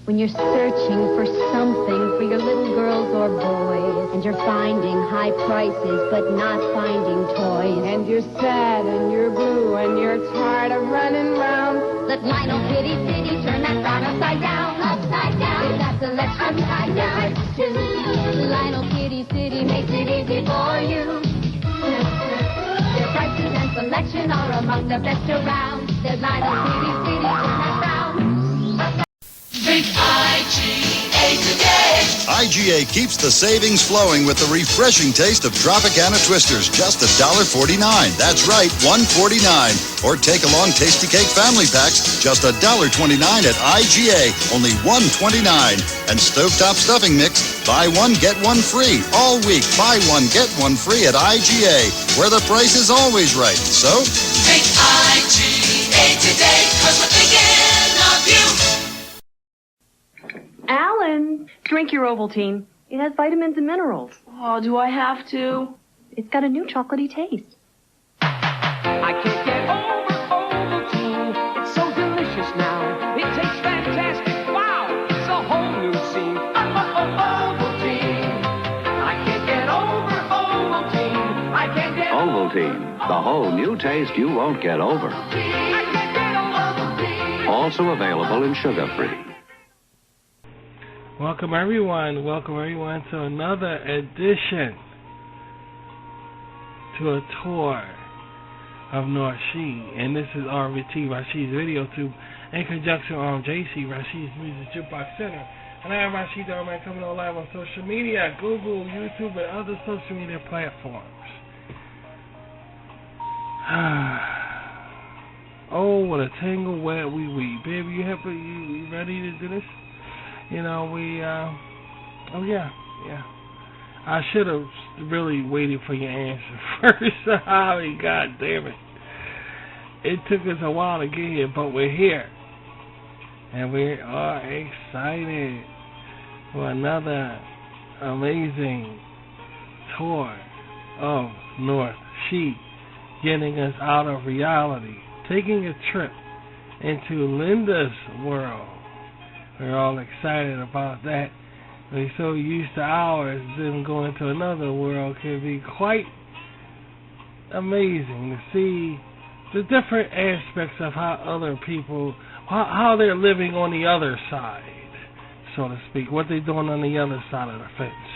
When you're searching for something for your little girls or boys, and you're finding high prices but not finding toys, and you're sad and you're blue and you're tired of running round, let Lionel Kitty City turn that frown upside down. Upside down. With that selection I got to. Lionel Kitty City makes it easy for you. Their prices and selection are among the best around. There's Lionel Kitty City, turn that frown. Think IGA today. IGA keeps the savings flowing with the refreshing taste of Tropicana Twisters, just $1.49. That's right, $1.49. Or take along Tasty Cake Family Packs, just $1.29 at IGA, only $1.29. And Stovetop Stuffing Mix, buy one, get one free. All week, buy one, get one free at IGA, where the price is always right. So, think IGA today, 'cause we're thinking of you. Alan, drink your Ovaltine. It has vitamins and minerals. Oh, do I have to? It's got a new chocolatey taste. I can't get over Ovaltine. It's so delicious now. It tastes fantastic. Wow, it's a whole new scene. Ovaltine. I can't get over Ovaltine. I can't get Ovaltine, the whole new taste you won't get over. I can't get Ovaltine. Also available in sugar-free. Welcome everyone to another edition to a tour of North Shed, and this is RVT Rashid's Video Tube in conjunction on JC Rashid's Music Jukebox Center, and I am Rashid Darman coming on live on social media, Google, YouTube, and other social media platforms. Oh, what a tangle where we weave, baby. You happy? You ready to do this? You know, oh yeah. I should have really waited for your answer first. I mean, God damn it. It took us a while to get here, but we're here. And we are excited for another amazing tour of North Shed, getting us out of reality, taking a trip into Linda's world. We're all excited about that. We're so used to ours, then going to another world can be quite amazing to see the different aspects of how other people, how they're living on the other side, so to speak, what they're doing on the other side of the fence.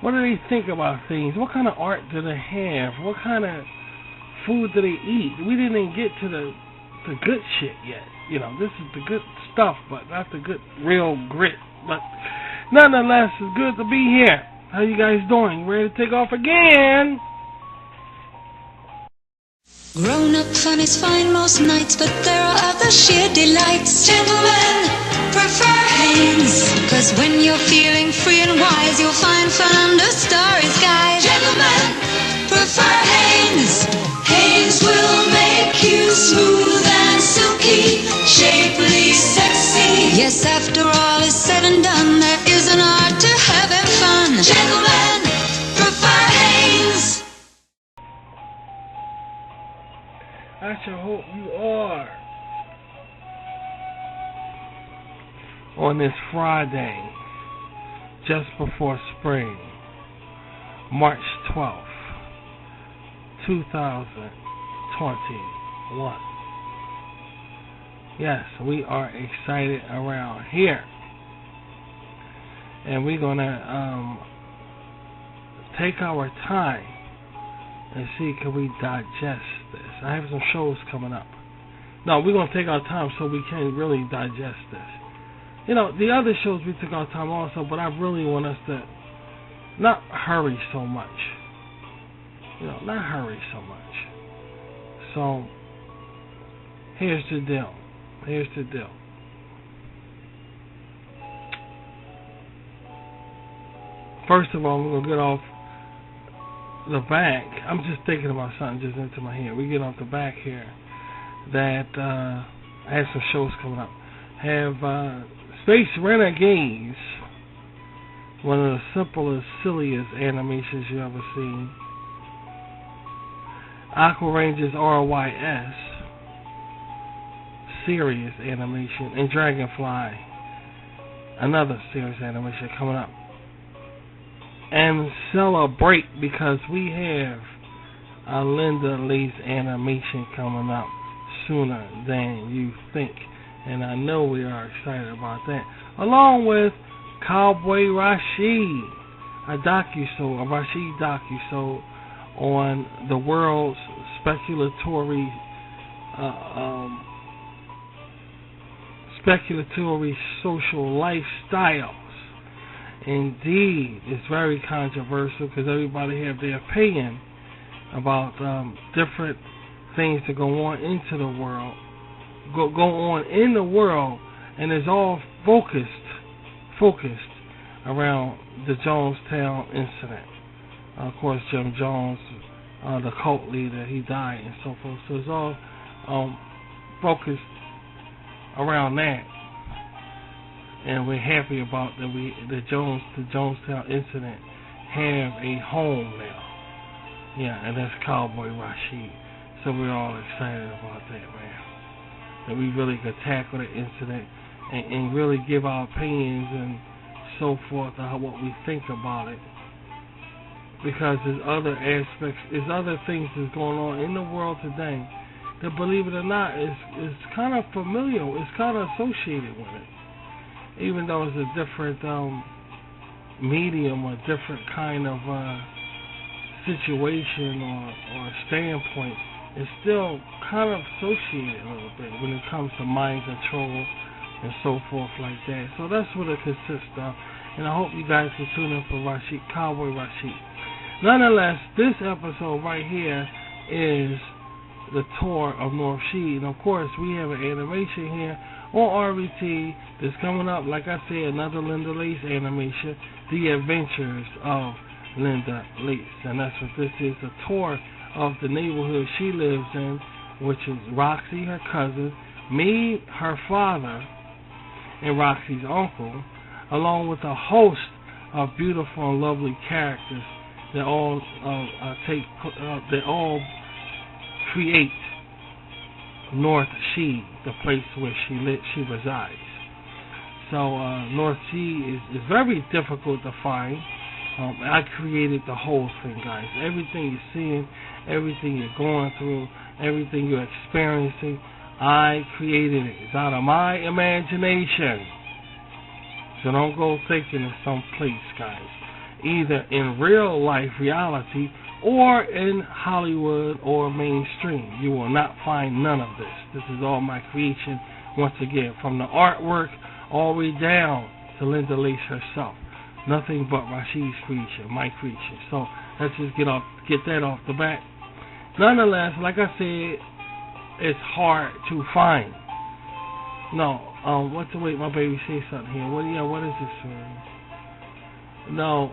What do they think about things? What kind of art do they have? What kind of food do they eat? We didn't even get to the good shit yet. You know, this is the good stuff, but not the good, real grit. But nonetheless, it's good to be here. How you guys doing? Ready to take off again? Grown-up fun is fine most nights, but there are other sheer delights. Gentlemen prefer Hanes, 'cause when you're feeling free and wise, you'll find fun under starry skies. Gentlemen prefer Hanes. Hanes will make you smooth and silky, shapely, sexy. Yes, after all is said and done, there is an art to having fun. Gentlemen prefer Hanes. I sure hope you are. On this Friday, just before spring, March 12th, 2021. Yes, we are excited around here. And we're going to take our time and see can we digest this. I have some shows coming up. No, we're going to take our time so we can really digest this. You know, the other shows we took our time also, but I really want us to not hurry so much. You know, not hurry so much. So, here's the deal. First of all, we're going to get off the back. I'm just thinking about something just into my head. We get off the back here that I have some shows coming up. Have Space Renegades, one of the simplest, silliest animations you ever seen. Aqua Rangers RYS, serious animation, and Dragonfly another series animation coming up. And celebrate because we have a Linda Lee's animation coming up sooner than you think. And I know we are excited about that. Along with Cowboy Rashid, a Rashid docu-show on the world's speculatory social lifestyles. Indeed, it's very controversial because everybody have their opinion about different things that go on into the world, go on in the world, and it's all focused around the Jonestown incident. Of course, Jim Jones, the cult leader, he died and so forth. So it's all focused around that, and we're happy about that. The Jonestown incident have a home now. Yeah, and that's Cowboy Rashid. So we're all excited about that, man. That we really could tackle the incident and really give our opinions and so forth on what we think about it. Because there's other aspects, there's other things that's going on in the world today that, believe it or not, is kind of familiar, it's kind of associated with it. Even though it's a different medium or different kind of situation or standpoint, it's still kind of associated a little bit when it comes to mind control and so forth like that. So that's what it consists of. And I hope you guys can tune in for Cowboy Rashid. Nonetheless, this episode right here is the tour of North Shed. And of course, we have an animation here on RBT that's coming up. Like I said, another Linda Lace animation, The Adventures of Linda Lace. And that's what this is, a tour of the neighborhood she lives in, which is Roxy, her cousin, me, her father, and Roxy's uncle, along with a host of beautiful and lovely characters that all create North Shed, the place where she resides. So North Shed is very difficult to find. I created the whole thing, guys. Everything you're seeing, everything you're going through, everything you're experiencing, I created it. It's out of my imagination. So don't go thinking it's some place, guys. Either in real life, reality, or in Hollywood or mainstream. You will not find none of this. This is all my creation, once again, from the artwork all the way down to Linda Lace herself. Nothing but Rashid's creation, my creation. So let's just get that off the bat. Nonetheless, like I said, it's hard to find. No, wait, my baby say something here. What is this? No,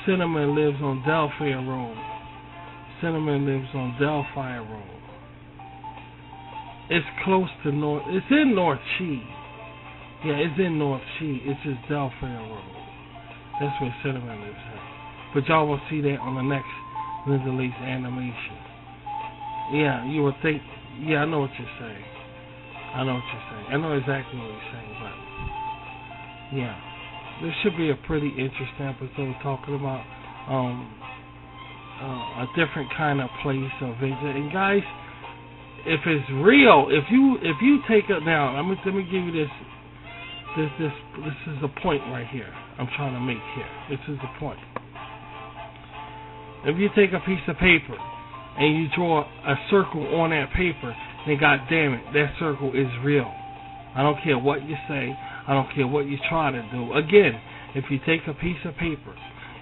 Cinnamon lives on Delphi Road. Cinnamon lives on Delphi Road. It's close to North. It's in North Shed. Yeah, it's in North Shed. It's just Delphi Road. That's where Cinnamon lives at. But y'all will see that on the next Linda Lace animation. Yeah, you would think. Yeah, I know what you're saying. I know exactly what you're saying, but yeah. This should be a pretty interesting episode talking about a different kind of place or visit. And guys, if it's real, if you take it now, let me give you this. This is the point right here I'm trying to make here. This is the point. If you take a piece of paper and you draw a circle on that paper, then God damn it, that circle is real. I don't care what you say. I don't care what you try to do. Again, if you take a piece of paper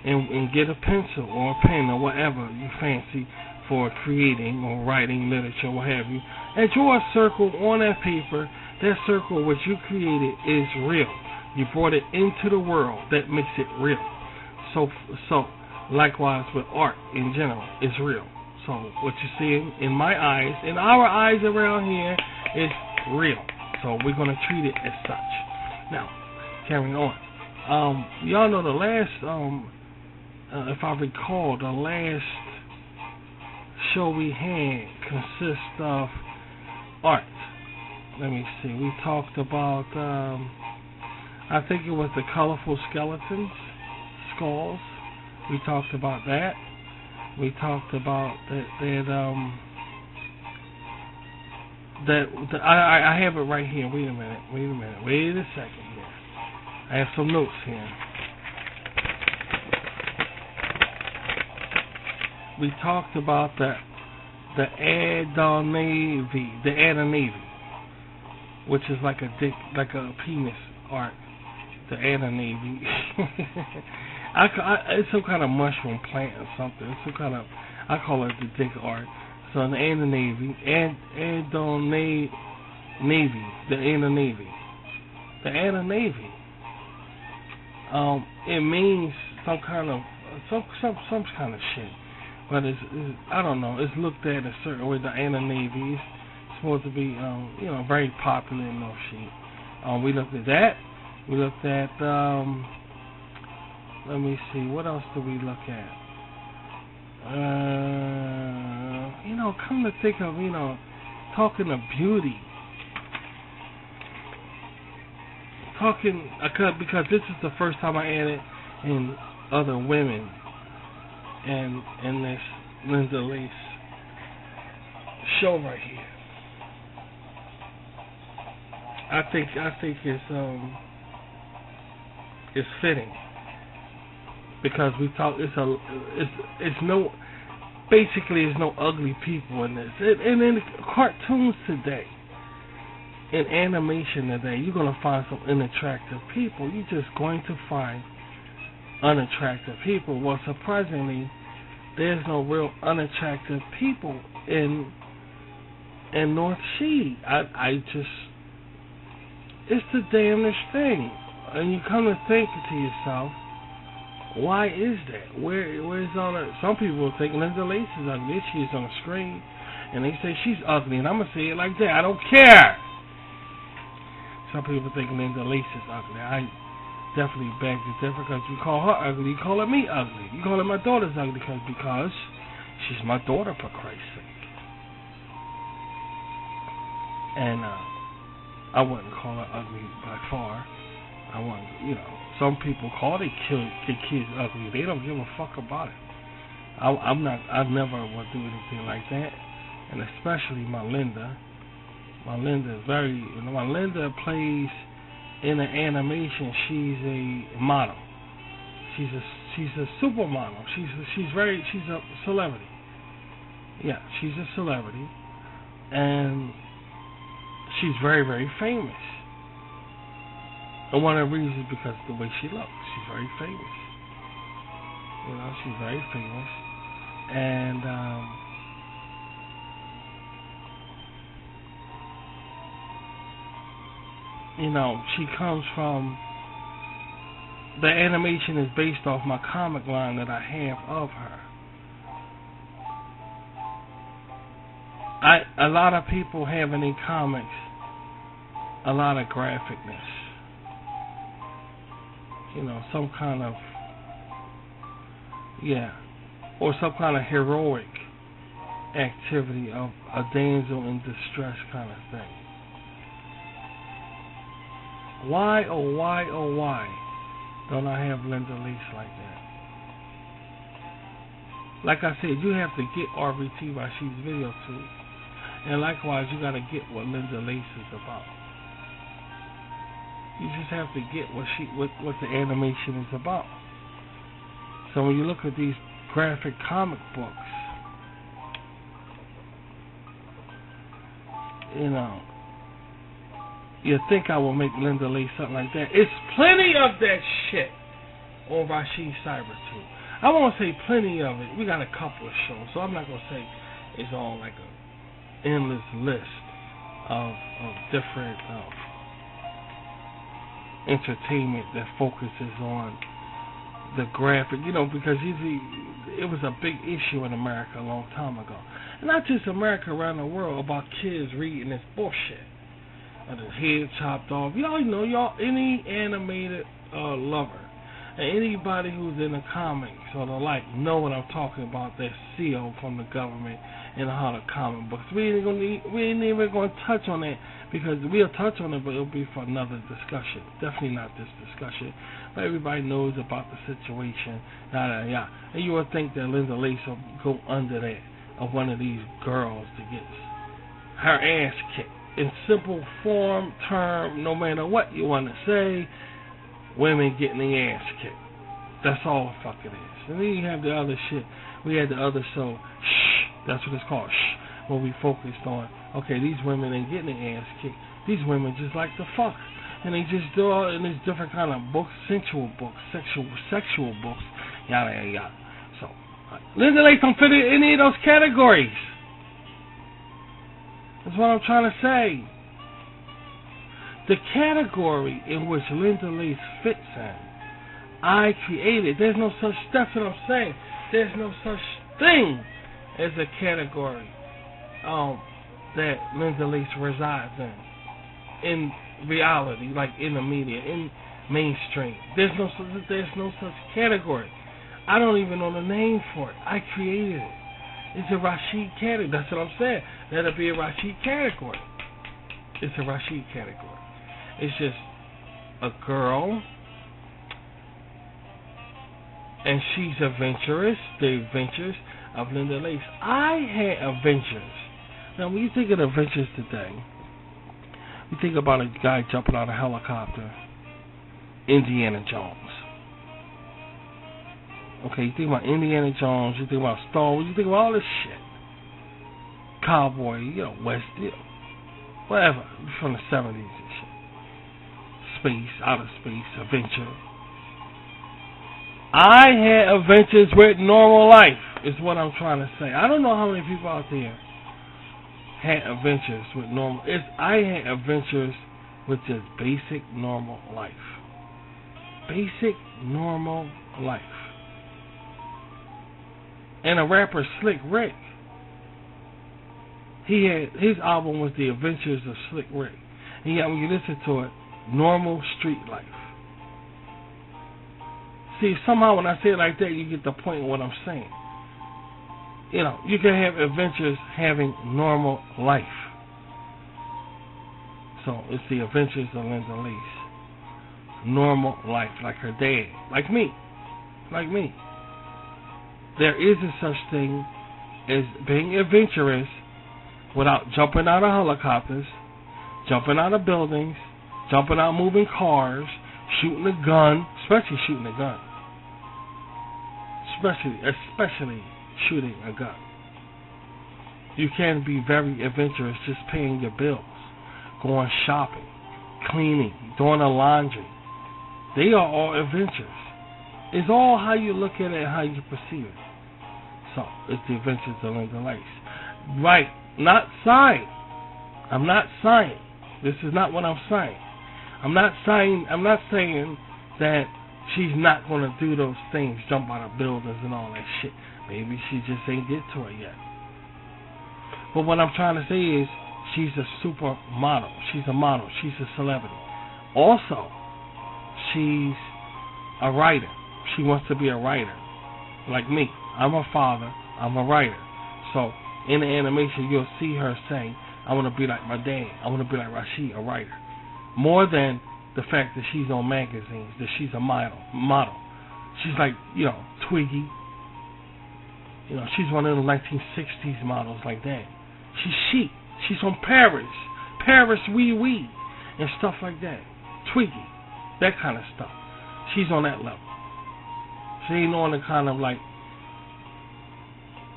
and get a pencil or a pen or whatever you fancy for creating or writing literature, what have you, and draw a circle on that paper, that circle which you created is real. You brought it into the world. That makes it real. So likewise with art in general, it's real. So what you see in my eyes, in our eyes around here, is real. So we're going to treat it as such. Now, carrying on. Y'all know the last, if I recall, the last show we had consists of art. Let me see. We talked about I think it was the colorful skeletons, skulls. We talked about that. We talked about I have it right here. Wait a minute. Wait a second here. I have some notes here. We talked about the Anunnaki, which is like a dick, like a penis art. The Anunnaki. It's some kind of mushroom plant or something. It's some kind of, I call it the dick art. So the Anunnaki, the Anunnaki. It means some kind of shit. But it's I don't know. It's looked at a certain way. The Anunnaki is supposed to be very popular in North Sheet. We looked at that. We looked at let me see. What else do we look at? Come to think of, talking of beauty. Because this is the first time I added in other women and in this Linda Lace show right here. I think it's fitting because we talk. It's no ugly people in this. And in cartoons today, in animation today, you're gonna find some unattractive people. You're just going to find unattractive people. Well, surprisingly, there's no real unattractive people in North Sheet. It's the damnedest thing. And you come to think to yourself, why is that? Where's all that? Some people think Linda Lace is ugly. She's on the screen, and they say she's ugly, and I'm gonna say it like that. I don't care. Some people think Linda Lace is ugly. I definitely beg to differ because you call her ugly, you call me ugly. You call my daughter's ugly because she's my daughter, for Christ's sake. And I wouldn't call her ugly by far. I wouldn't, some people call their kids ugly. They don't give a fuck about it. I never would do anything like that. And especially my Linda. My Linda is very, my Linda plays in an animation. She's a model. She's a supermodel. She's a celebrity. Yeah, she's a celebrity, and she's very, very famous. And one of the reasons is because of the way she looks. She's very famous. She's very famous, and she comes from, the animation is based off my comic line that I have of her. A lot of people have in their comics a lot of graphicness. Some kind of, or some kind of heroic activity of a damsel in distress kind of thing. Why, oh why, oh why don't I have Linda Lace like that? Like I said, you have to get RBT by She's video too. And likewise, you got to get what Linda Lace is about. You just have to get what the animation is about. So when you look at these graphic comic books, you think I will make Linda Lace something like that. It's plenty of that shit on Rashid Cyber too. I won't say plenty of it. We got a couple of shows, so I'm not going to say it's all like a endless list of different entertainment that focuses on the graphic, because usually it was a big issue in America a long time ago. And not just America, around the world, about kids reading this bullshit. Or the head chopped off. Any animated lover, and anybody who's in the comics or the like, know what I'm talking about. That CO from the government in the Hall of Comic Books. We ain't even gonna touch on that because we'll touch on it, but it'll be for another discussion. Definitely not this discussion. But everybody knows about the situation. Yada yada. And you would think that Linda Lace will go under that of one of these girls to get her ass kicked. In simple form, term, no matter what you want to say, women getting their ass kicked. That's all the fuck it is. And then you have the other shit. We had the other show, Shh. That's what it's called, Shh. Where we focused on, okay, these women ain't getting their ass kicked. These women just like to fuck. And they just do all in these different kind of books, sensual books, sexual books, yada, yada, yada. So, Linda Lace don't fit in any of those categories. That's what I'm trying to say. The category in which Linda Lace fits in, I created. There's no such, that's what I'm saying. There's no such thing as a category that Linda Lace resides in reality, like in the media, in mainstream. There's no such category. I don't even know the name for it. I created it. It's a Rashid category. That's what I'm saying. That'll be a Rashid category. It's a Rashid category. It's just a girl, and she's adventurous. The adventures of Linda Lace. I had adventures. Now, when you think of adventures today, you think about a guy jumping out of a helicopter, Indiana Jones. Okay, you think about Indiana Jones, you think about Star Wars, you think about all this shit. Cowboy, West, whatever, from the 70s and shit. Space, outer space, adventure. I had adventures with normal life, is what I'm trying to say. I don't know how many people out there had adventures with normal. I had adventures with just basic normal life. Basic normal life. And a rapper, Slick Rick, his album was The Adventures of Slick Rick. And yet when you listen to it, normal street life. See, somehow when I say it like that, you get the point of what I'm saying. You can have adventures having normal life. So it's The Adventures of Linda Lace. Normal life, like her dad, like me. There isn't such thing as being adventurous without jumping out of helicopters, jumping out of buildings, jumping out moving cars, shooting a gun, especially shooting a gun. Especially shooting a gun. You can be very adventurous just paying your bills, going shopping, cleaning, doing the laundry. They are all adventures. It's all how you look at it and how you perceive it. So, it's The Adventures of Linda Lace. Right, not signed. I'm not saying. This is not what I'm saying. I'm not saying that she's not going to do those things, jump out of buildings and all that shit. Maybe she just ain't get to it yet. But what I'm trying to say is, she's a supermodel. She's a model. She's a celebrity. Also, she's a writer. She wants to be a writer, like me. I'm a father. I'm a writer. So in the animation, you'll see her saying, I want to be like my dad. I want to be like Rashid, a writer. More than the fact that she's on magazines, that she's a model. She's like, Twiggy. She's one of the 1960s models like that. She's chic. She's from Paris. Paris, oui, and stuff like that. Twiggy. That kind of stuff. She's on that level. She ain't on the kind of like,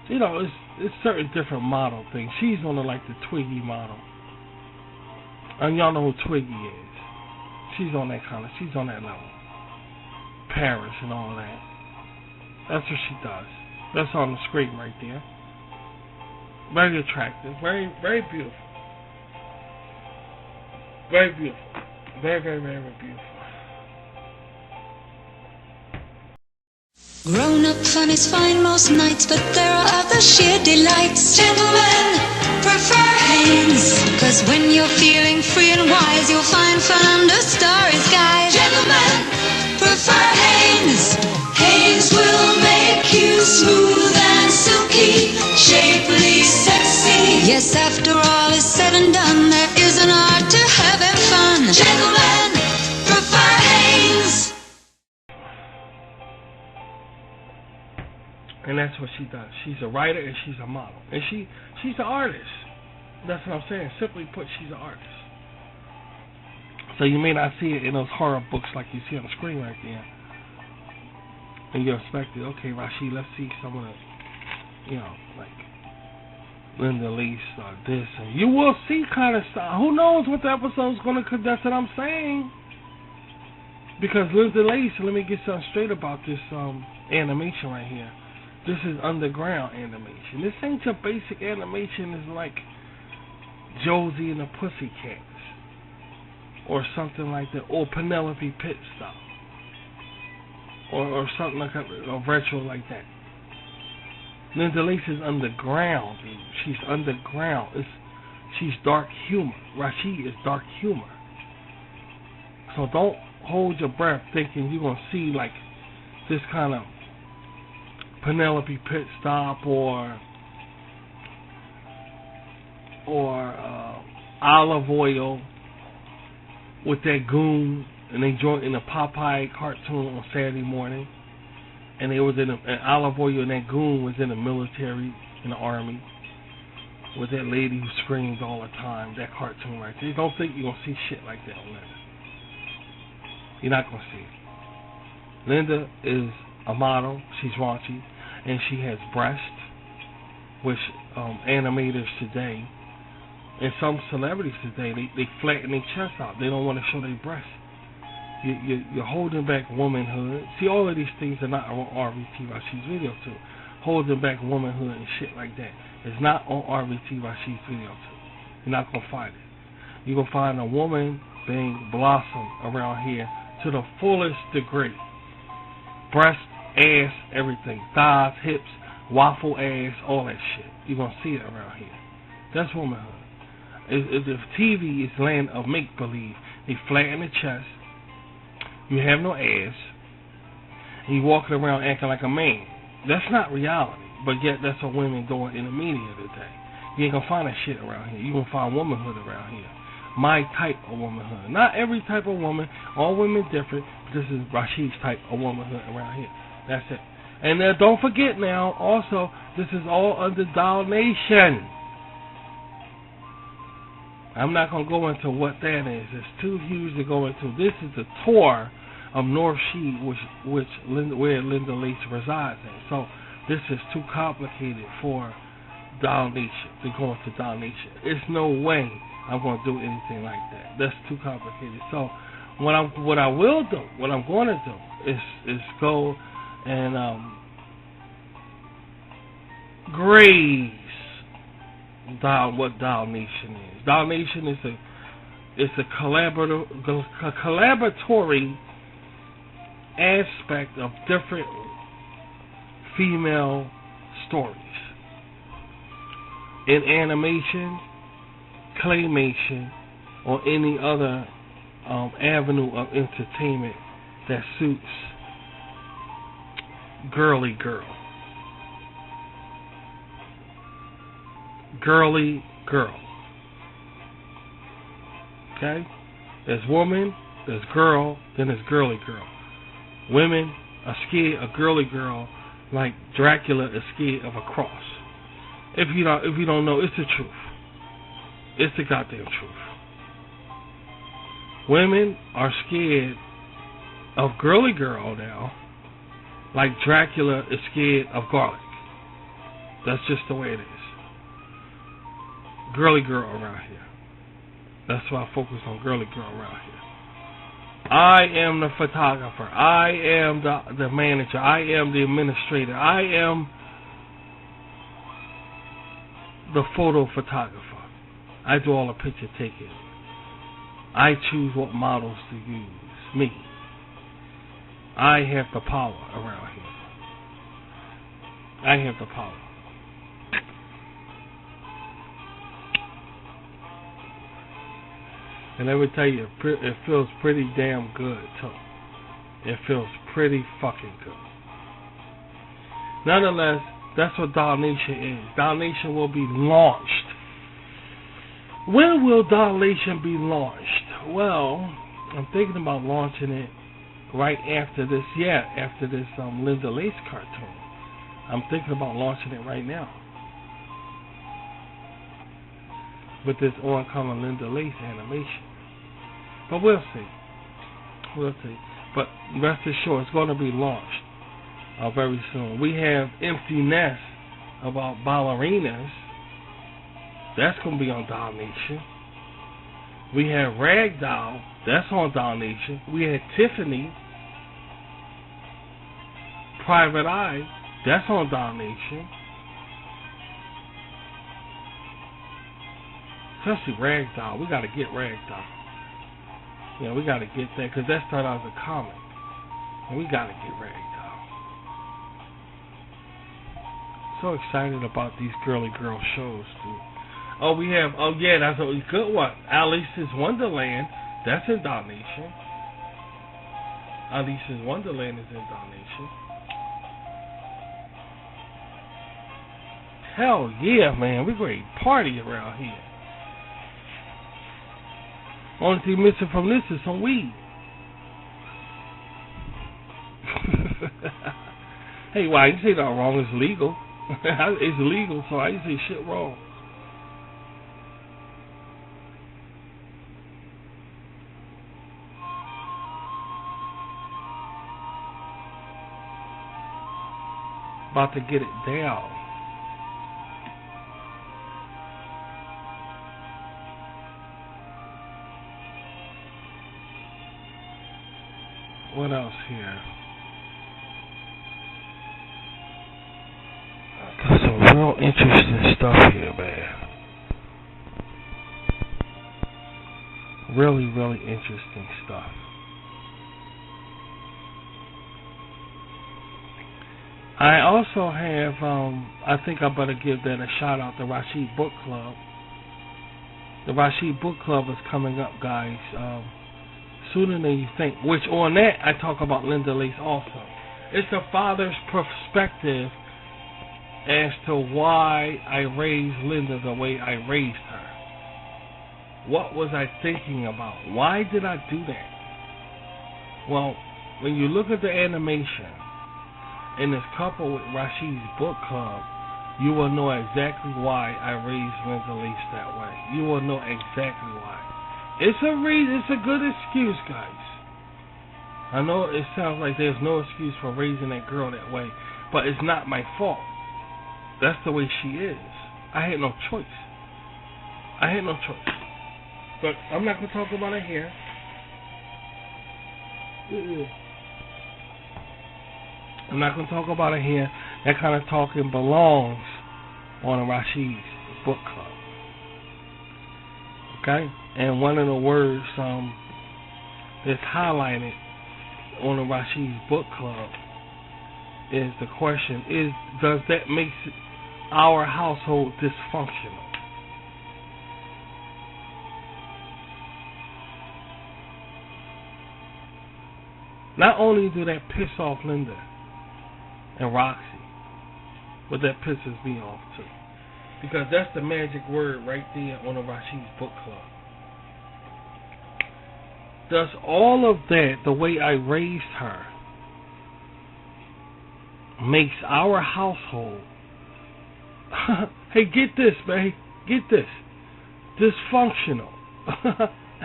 it's certain different model things. She's on the the Twiggy model. And y'all know who Twiggy is. She's on that level. Paris and all that. That's what she does. That's on the screen right there. Very attractive. Very, very beautiful. Very beautiful. Very, very, very, very beautiful. Grown-up fun is fine most nights, but there are other sheer delights. Gentlemen prefer Hanes, 'cause when you're feeling free and wise, you'll find fun under starry skies. Gentlemen prefer Hanes. Hanes will make you smooth and silky, shapely. And that's what she does. She's a writer and she's a model. And she's an artist. That's what I'm saying. Simply put, she's an artist. So you may not see it in those horror books like you see on the screen right there. And you're expecting, okay, Rashid, let's see some of the, like Linda Lease or this. And you will see kind of stuff. Who knows what the episode's going to, that's what I'm saying. Because Linda Lease, let me get something straight about this animation right here. This is underground animation. This ain't your basic animation. It's like Josie and the Pussycats. Or something like that. Or Penelope Pitt style. Or something like a retro like that. Linda Lease is underground, dude. She's underground. She's dark humor. Rashid is dark humor. So don't hold your breath thinking you're going to see like this kind of Penelope Pitt stop or olive oil with that goon, and they joined in a Popeye cartoon on Saturday morning, and they was in an olive oil, and that goon was in the military, in the army, with that lady who screams all the time, that cartoon right there. You don't think you're going to see shit like that on Linda. You're not going to see it. Linda is a model. She's raunchy. And she has breasts, which animators today, and some celebrities today, they flatten their chest out. They don't want to show their breasts. You're holding back womanhood. See, all of these things are not on RVT Rashid's video too. Holding back womanhood and shit like that. It's not on RVT Rashid's video too. You're not going to find it. You're going to find a woman being blossomed around here to the fullest degree. Breast, ass, everything. Thighs, hips, waffle ass, all that shit. You're going to see it around here. That's womanhood. If TV is land of make-believe, they flatten the chest, you have no ass, and you walking around acting like a man. That's not reality, but yet that's what women doing in the media today. You ain't going to find that shit around here. You're going to find womanhood around here. My type of womanhood. Not every type of woman. All women different. This is Rashid's type of womanhood around here. That's it. And don't forget now, also, this is all under Doll Nation. I'm not going to go into what that is. It's too huge to go into. This is the tour of North Shed, where Linda Lease resides in. So this is too complicated for Doll Nation to go into Doll Nation. There's no way I'm going to do anything like that. That's too complicated. So what I'm going to do is go and graze what Doll Nation is. Doll Nation is a collaboratory aspect of different female stories in animation, claymation, or any other avenue of entertainment that suits girly girl. Girly girl. Okay? There's woman, there's girl, then there's girly girl. Women are scared of girly girl like Dracula is scared of a cross. If you don't know, it's the truth. It's the goddamn truth. Women are scared of girly girl now like Dracula is scared of garlic. That's just the way it is. Girly girl around here. That's why I focus on girly girl around here. I am the photographer. I am the manager. I am the administrator. I am the photo photographer. I do all the picture taking. I choose what models to use. Me. I have the power around here. I have the power. And let me tell you, it feels pretty damn good, too. It feels pretty fucking good. Nonetheless, that's what Doll Nation is. Doll Nation will be launched. When will Doll Nation be launched? Well, I'm thinking about launching it right after this, after this Linda Lease cartoon. I'm thinking about launching it right now. With this oncoming Linda Lace animation. But we'll see. We'll see. But rest assured, it's going to be launched very soon. We have Empty Nest about ballerinas. That's going to be on Doll Nation. We have Ragdoll. That's on Doll Nation. We had Tiffany. Private Eye. That's on Doll Nation. Especially Ragdoll. We got to get Ragdoll. Yeah, we got to get that because that started out as a comic. And we got to get Ragdoll. So excited about these girly girl shows, dude. Oh, we have, that's a good one. Alice's Wonderland. That's in Doll Nation. Alice's Wonderland is in Doll Nation. Hell yeah, man. We're going to party around here. Only thing missing from this is some weed. Hey, why? You say that wrong. It's legal. It's legal, so I say shit wrong. About to get it down. What else here? Got some real interesting stuff here, man. Really, really interesting stuff. I also have, I think I better give that a shout out to Rashid Book Club. The Rashid Book Club is coming up, guys, sooner than you think. Which on that, I talk about Linda Lace also. It's the father's perspective as to why I raised Linda the way I raised her. What was I thinking about? Why did I do that? Well, when you look at the animation, and it's coupled with Rashid's Book Club, you will know exactly why I raised Linda Lace that way. You will know exactly why. It's a reason. It's a good excuse, guys. I know it sounds like there's no excuse for raising that girl that way, but it's not my fault. That's the way she is. I had no choice. But I'm not going to talk about it here. I'm not going to talk about it here. That kind of talking belongs on Rashid's Book Club. Okay? And one of the words that's highlighted on the Rashid's Book Club is the question, does that make our household dysfunctional? Not only do that piss off Linda and Roxy, but that pisses me off too. Because that's the magic word right there on the Rashid's Book Club. Does all of that, the way I raised her, makes our household, hey, get this, man, get this, dysfunctional?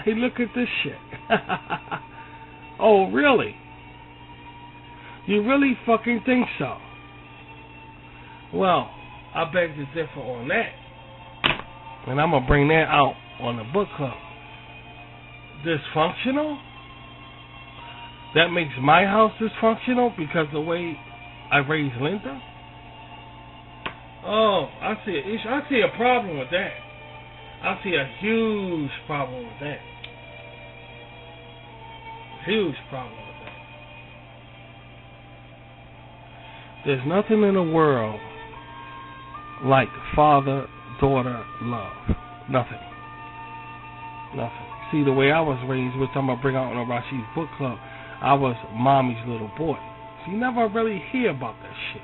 Hey, look at this shit. Oh, really? You really fucking think so? Well, I beg to differ on that. And I'm going to bring that out on the book club. Dysfunctional? That makes my house dysfunctional because the way I raised Linda? Oh, I see a problem with that. I see a huge problem with that. Huge problem with that. There's nothing in the world like father-daughter love. Nothing. Nothing. See, the way I was raised, which I'm going to bring out on the Rashid's Book Club, I was mommy's little boy. So you never really hear about that shit.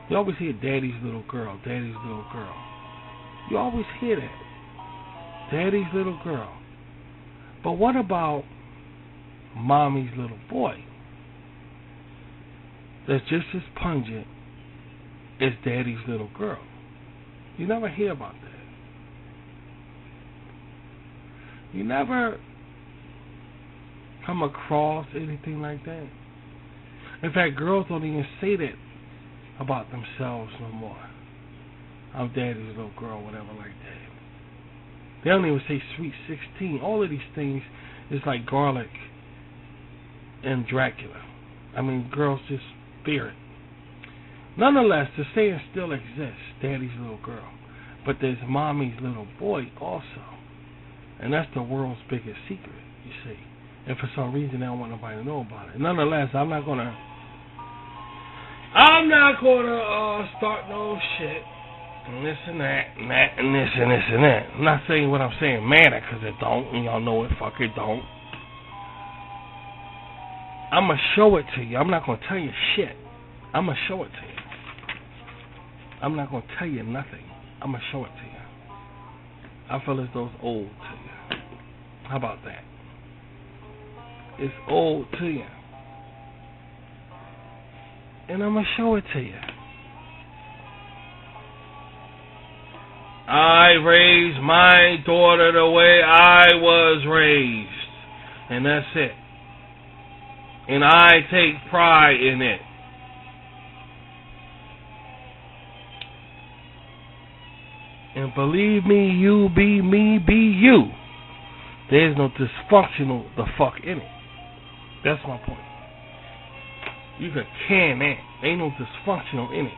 You always hear daddy's little girl, daddy's little girl. You always hear that. Daddy's little girl. But what about mommy's little boy? That's just as pungent is Daddy's Little Girl. You never hear about that. You never come across anything like that. In fact, girls don't even say that about themselves no more. I'm Daddy's Little Girl, whatever like that. They don't even say Sweet 16. All of these things is like garlic and Dracula. I mean, girls just fear it. Nonetheless, the saying still exists, Daddy's Little Girl. But there's Mommy's Little Boy also. And that's the world's biggest secret, you see. And for some reason, they don't want nobody to know about it. Nonetheless, I'm not gonna start no shit and this and that and that and this and this and that. I'm not saying what I'm saying matter, because it don't, and y'all know it, fuck it don't. I'm gonna show it to you. I'm not gonna tell you shit. I'm gonna show it to you. I'm not gonna tell you nothing. I'm gonna show it to you. I feel as though it's old to you. How about that? It's old to you. And I'm going to show it to you. I raised my daughter the way I was raised. And that's it. And I take pride in it. And believe me, you be me, be you. There's no dysfunctional the fuck in it. That's my point. You can that. Ain't no dysfunctional in it.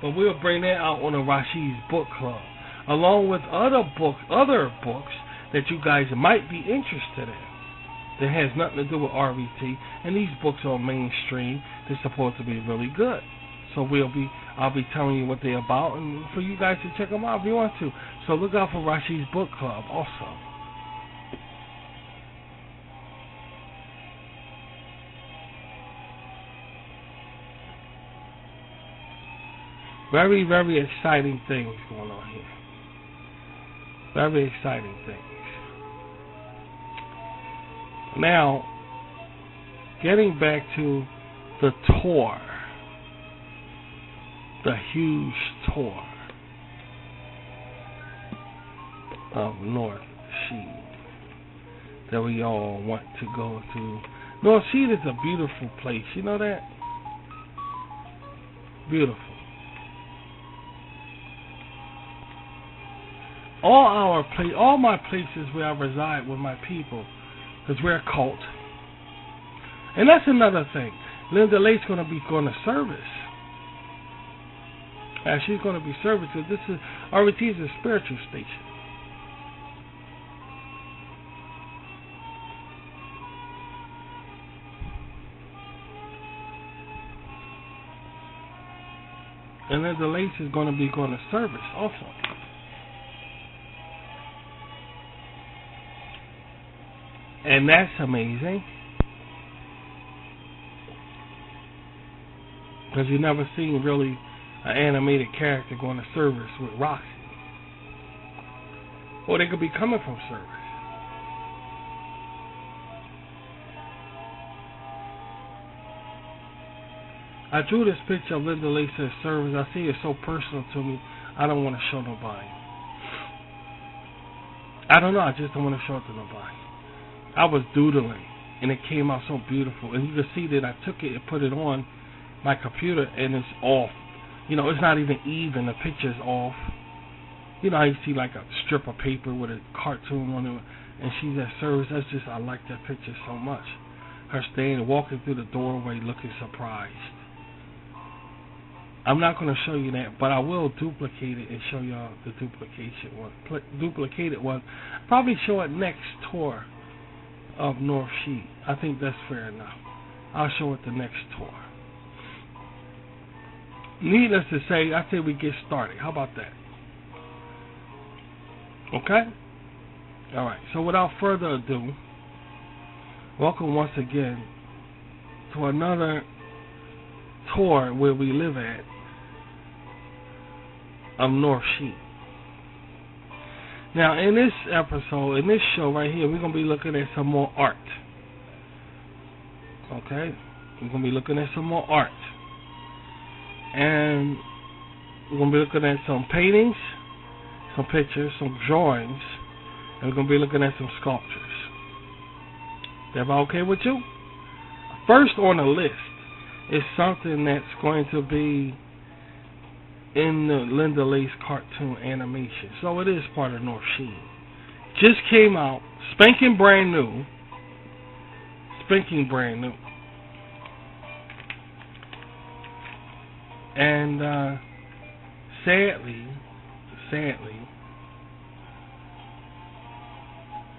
But we'll bring that out on the Rashid's Book Club, along with other books that you guys might be interested in. That has nothing to do with RVT, and these books are mainstream. They're supposed to be really good. So I'll be telling you what they're about, and for you guys to check them out if you want to. So look out for Rashid's Book Club also. Very, very exciting things going on here. Very exciting things. Now, getting back to the tour. The huge tour of North Shed that we all want to go to. North Shed is a beautiful place. You know that? Beautiful. All my places where I reside with my people, because we're a cult. And that's another thing. Linda Lake's going to be going to service. She's going to be service, because this is RVT is a spiritual station. And then the Lace is going to be going to service also. And that's amazing. Because you've never seen really an animated character going to service with Roxy. Or they could be coming from service. I drew this picture of Linda Lace at service. I see it's so personal to me, I don't want to show nobody. I don't know, I just don't want to show it to nobody. I was doodling, and it came out so beautiful. And you can see that I took it and put it on my computer, and it's off. You know, it's not even even. The picture's off. You know how you see like a strip of paper with a cartoon on it, and she's at service. That's just, I like that picture so much. Her standing, walking through the doorway looking surprised. I'm not going to show you that, but I will duplicate it and show y'all the duplicated one. Probably show it next tour of North Shed. I think that's fair enough. I'll show it the next tour. Needless to say, I say we get started. How about that? Okay? Alright, so without further ado, welcome once again to another tour where we live at of North Shed. Now, in this episode, in this show right here, we're going to be looking at some more art. Okay? We're going to be looking at some more art. And we're going to be looking at some paintings, some pictures, some drawings, and we're going to be looking at some sculptures. Is that okay with you? First on the list is something that's going to be in the Linda Lace cartoon animation. So it is part of North Sheen. Just came out, spanking brand new. Spanking brand new. And sadly,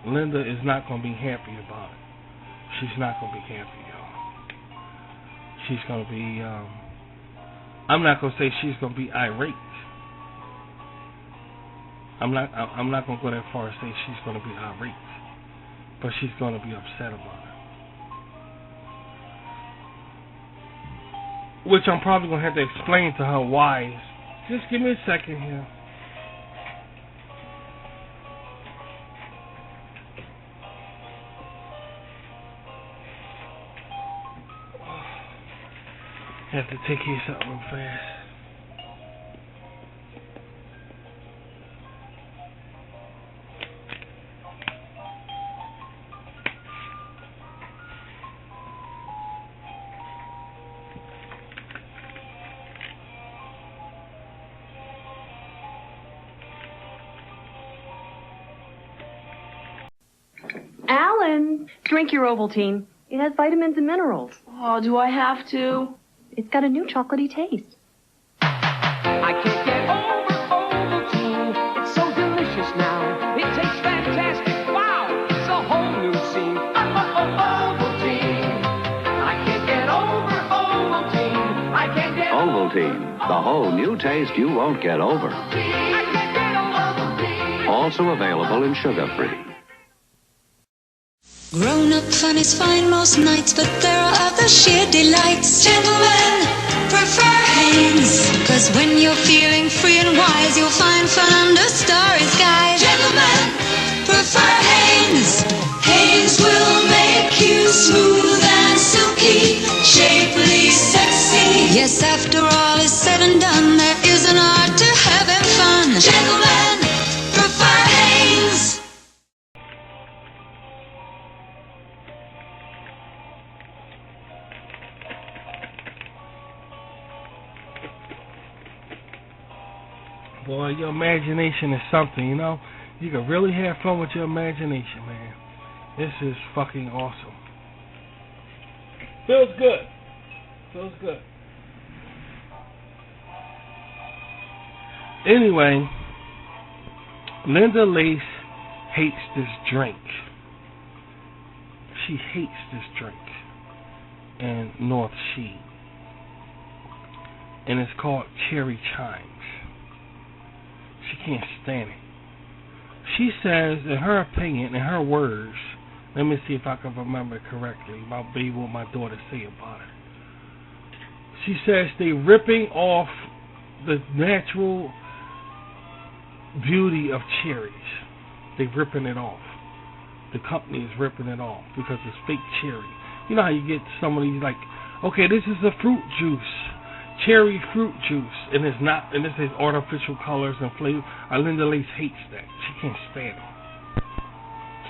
Linda is not going to be happy about it. She's not going to be happy, y'all. She's going to be, I'm not going to say she's going to be irate. I'm not going to go that far and say she's going to be irate. But she's going to be upset about it. Which I'm probably going to have to explain to her why. Just give me a second here. Have to take care of something real fast. Alan, drink your Ovaltine. It has vitamins and minerals. Oh, do I have to? It's got a new chocolatey taste. I can't get over Ovaltine. It's so delicious now. It tastes fantastic. Wow, it's a whole new scene. Ovaltine. I can't get over Ovaltine. I can't get Ovaltine, the whole new taste you won't get over. I can't get Ovaltine. Also available in sugar-free. Grown-up fun is fine most nights, but there are other sheer delights. Gentlemen, prefer Hanes, 'cause when you're feeling free and wise, you'll find fun under starry skies. Gentlemen, prefer Hanes. Hanes will make you smooth and silky, shapely, sexy. Yes, after all is said and done, there is an art to having fun. Gentlemen, prefer Hanes. Boy, your imagination is something, you know? You can really have fun with your imagination, man. This is fucking awesome. Feels good. Feels good. Anyway, Linda Lace hates this drink. She hates this drink in North Sheen. And it's called Cherry Chimes. She can't stand it. She says, in her opinion, in her words, let me see if I can remember it correctly, about baby what my daughter say about it. She says they ripping off the natural beauty of cherries. They're ripping it off. The company is ripping it off because it's fake cherry. You know how you get some of these like, okay, this is a fruit juice. Cherry fruit juice, and it's not, and this is artificial colors and flavor. Linda Lace hates that. She can't stand it.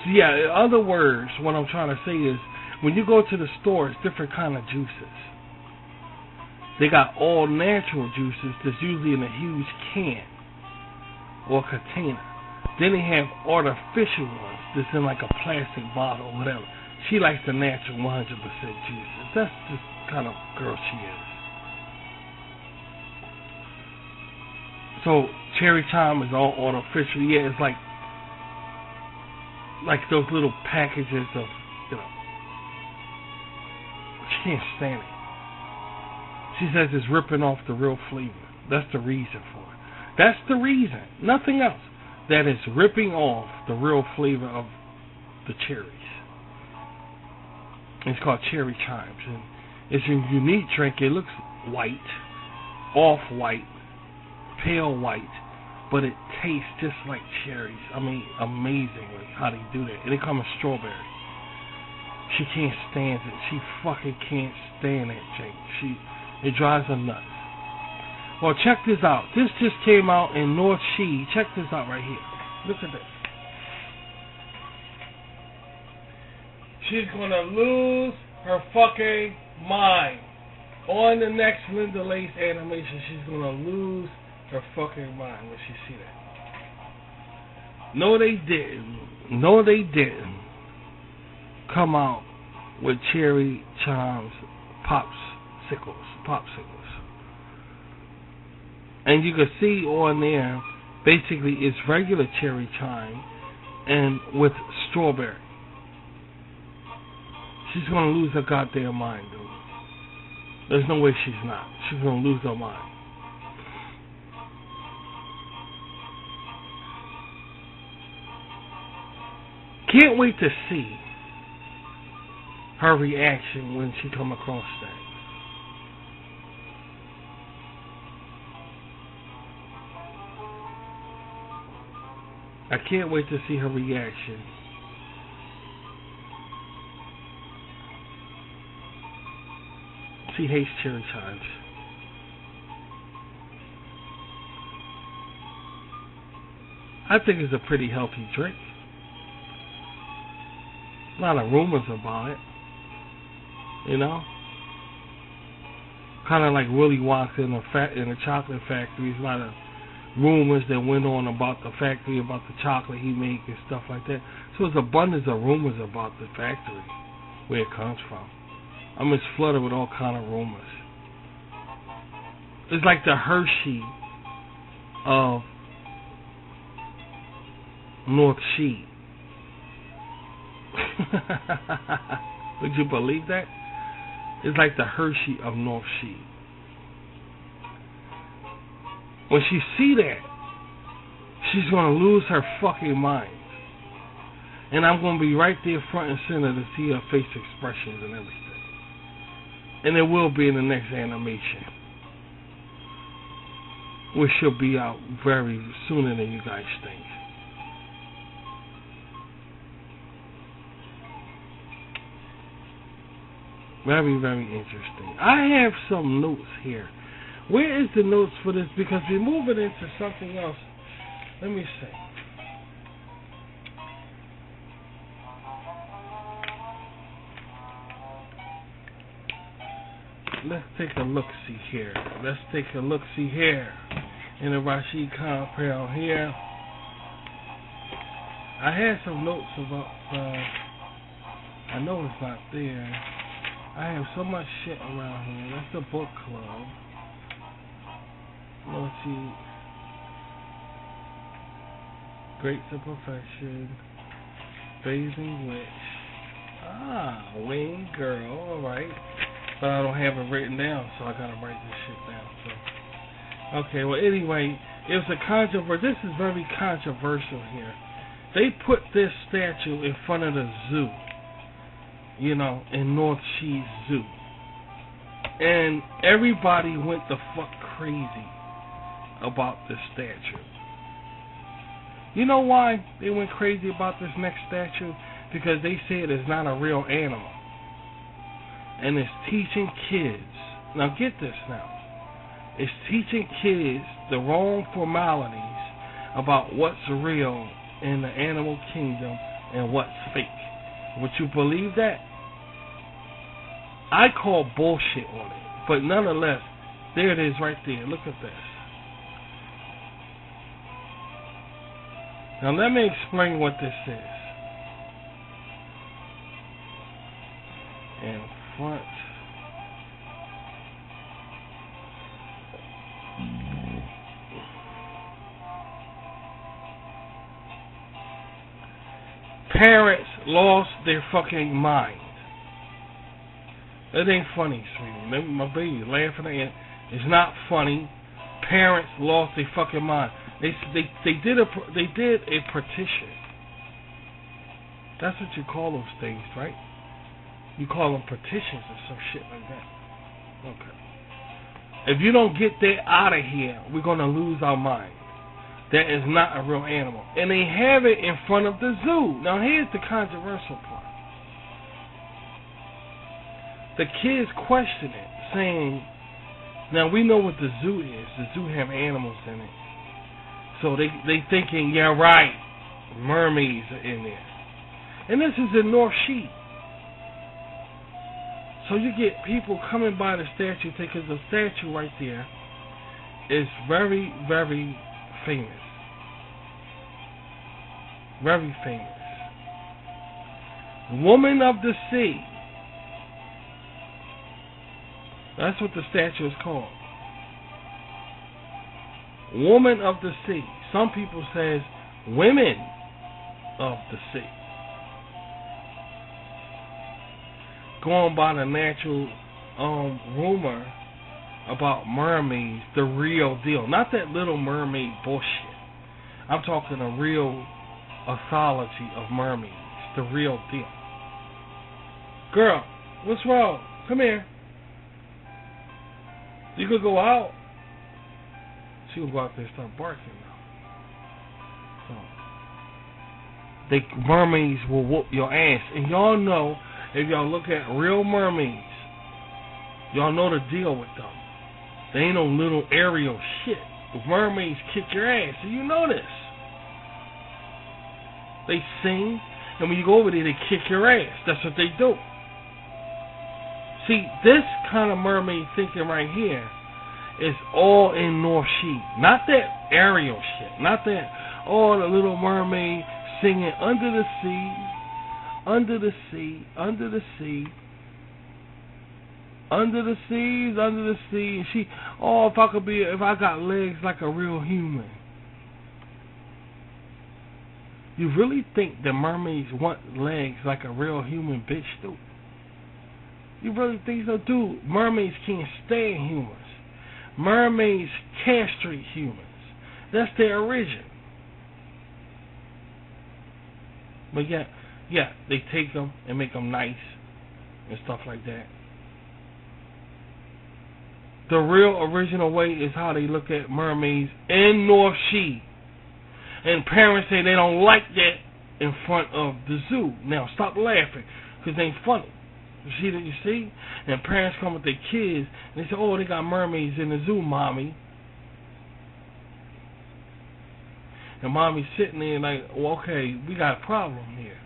So yeah, in other words, what I'm trying to say is, when you go to the store, it's different kind of juices. They got all natural juices that's usually in a huge can or container. Then they have artificial ones that's in like a plastic bottle or whatever. She likes the natural 100% juices. That's the kind of girl she is. So Cherry Chime is all artificial. Yeah, it's like those little packages of, you know. She can't stand it. She says it's ripping off the real flavor. That's the reason for it. That's the reason. Nothing else. That is ripping off the real flavor of the cherries. It's called Cherry Chimes. And it's a unique drink. It looks white, off-white, pale white, but it tastes just like cherries. I mean, amazingly how they do that. And it comes in strawberry. She can't stand it. She fucking can't stand that drink. It drives her nuts. Well, check this out. This just came out in North Shed. Check this out right here. Look at this. She's gonna lose her fucking mind. On the next Linda Lace animation, she's gonna lose her fucking mind when she see that. No, they didn't. No, they didn't. Come out with Cherry Chimes popsicles. And you can see on there, basically it's regular cherry chime and with strawberry. She's gonna lose her goddamn mind, dude. There's no way she's not. She's gonna lose her mind. Can't wait to see her reaction when she come across that. I can't wait to see her reaction. She hates cherry chimes. I think it's a pretty healthy drink. A lot of rumors about it. You know? Kind of like Willy Wonka in the chocolate factory. There's a lot of rumors that went on about the factory, about the chocolate he make and stuff like that. So there's abundance of rumors about the factory, where it comes from. I'm just flooded with all kind of rumors. It's like the Hershey of North Shed. Would you believe that? It's like the Hershey of North Shed. When she see that, she's going to lose her fucking mind. And I'm going to be right there front and center to see her face expressions and everything. And it will be in the next animation, which should be out very sooner than you guys think. Very, very interesting. I have some notes here. Where is the notes for this? Because we're moving into something else. Let me see. Let's take a look-see here. Let's take a look-see here. In the Rashid compound here. I had some notes about, I know it's not there. I have so much shit around here. That's the book club. Let's see. Grapes of Perfection. Phasing Witch. Ah, Wing Girl. Alright. But I don't have it written down, so I gotta write this shit down. So, okay, well, anyway, it was a controversy. This is very controversial here. They put this statue in front of the zoo, you know, in North Shed Zoo. And everybody went the fuck crazy about this statue. You know why they went crazy about this next statue? Because they said it's not a real animal. And it's teaching kids. Now get this now. It's teaching kids the wrong formalities about what's real in the animal kingdom and what's fake. Would you believe that? I call bullshit on it. But nonetheless, there it is right there. Look at this. Now let me explain what this is. In front. Parents lost their fucking mind. It ain't funny, sweetie. My baby laughing at it. It's not funny. Parents lost their fucking mind. They did a petition. That's what you call those things, right? You call them petitions or some shit like that. Okay. If you don't get that out of here, we're gonna lose our mind. That is not a real animal. And they have it in front of the zoo. Now here's the controversial part. The kids question it, saying Now we know what the zoo is. The zoo have animals in it. So they thinking, yeah, right, mermaids are in there. And this is in North Sheet. So you get people coming by the statue, because the statue right there is very, very famous. Very famous. Woman of the Sea. That's what the statue is called. Woman of the Sea. Some people says Women of the Sea. Going by the natural rumor about mermaids, the real deal. Not that Little Mermaid bullshit. I'm talking a real mythology of mermaids. The real deal. Girl, what's wrong? Come here. You could go out. She would go out there and start barking now. So, mermaids will whoop your ass. And y'all know, if y'all look at real mermaids, y'all know the deal with them. They ain't no little Ariel shit. Mermaids kick your ass. So you know this. They sing, and when you go over there, they kick your ass. That's what they do. See, this kind of mermaid thinking right here is all in North Sheet. Not that Ariel shit. Not that, the Little Mermaid singing under the sea, under the sea, under the sea, under the seas, under the sea. And she, if I got legs like a real human. You really think that mermaids want legs like a real human bitch do? You really think so? Dude, mermaids can't stand humans. Mermaids castrate humans. That's their origin. But yeah, they take them and make them nice and stuff like that. The real original way is how they look at mermaids in North Sea. And parents say they don't like that in front of the zoo. Now, stop laughing, because it ain't funny. You see? And parents come with their kids, and they say, they got mermaids in the zoo, mommy. And mommy's sitting there like, okay, we got a problem here.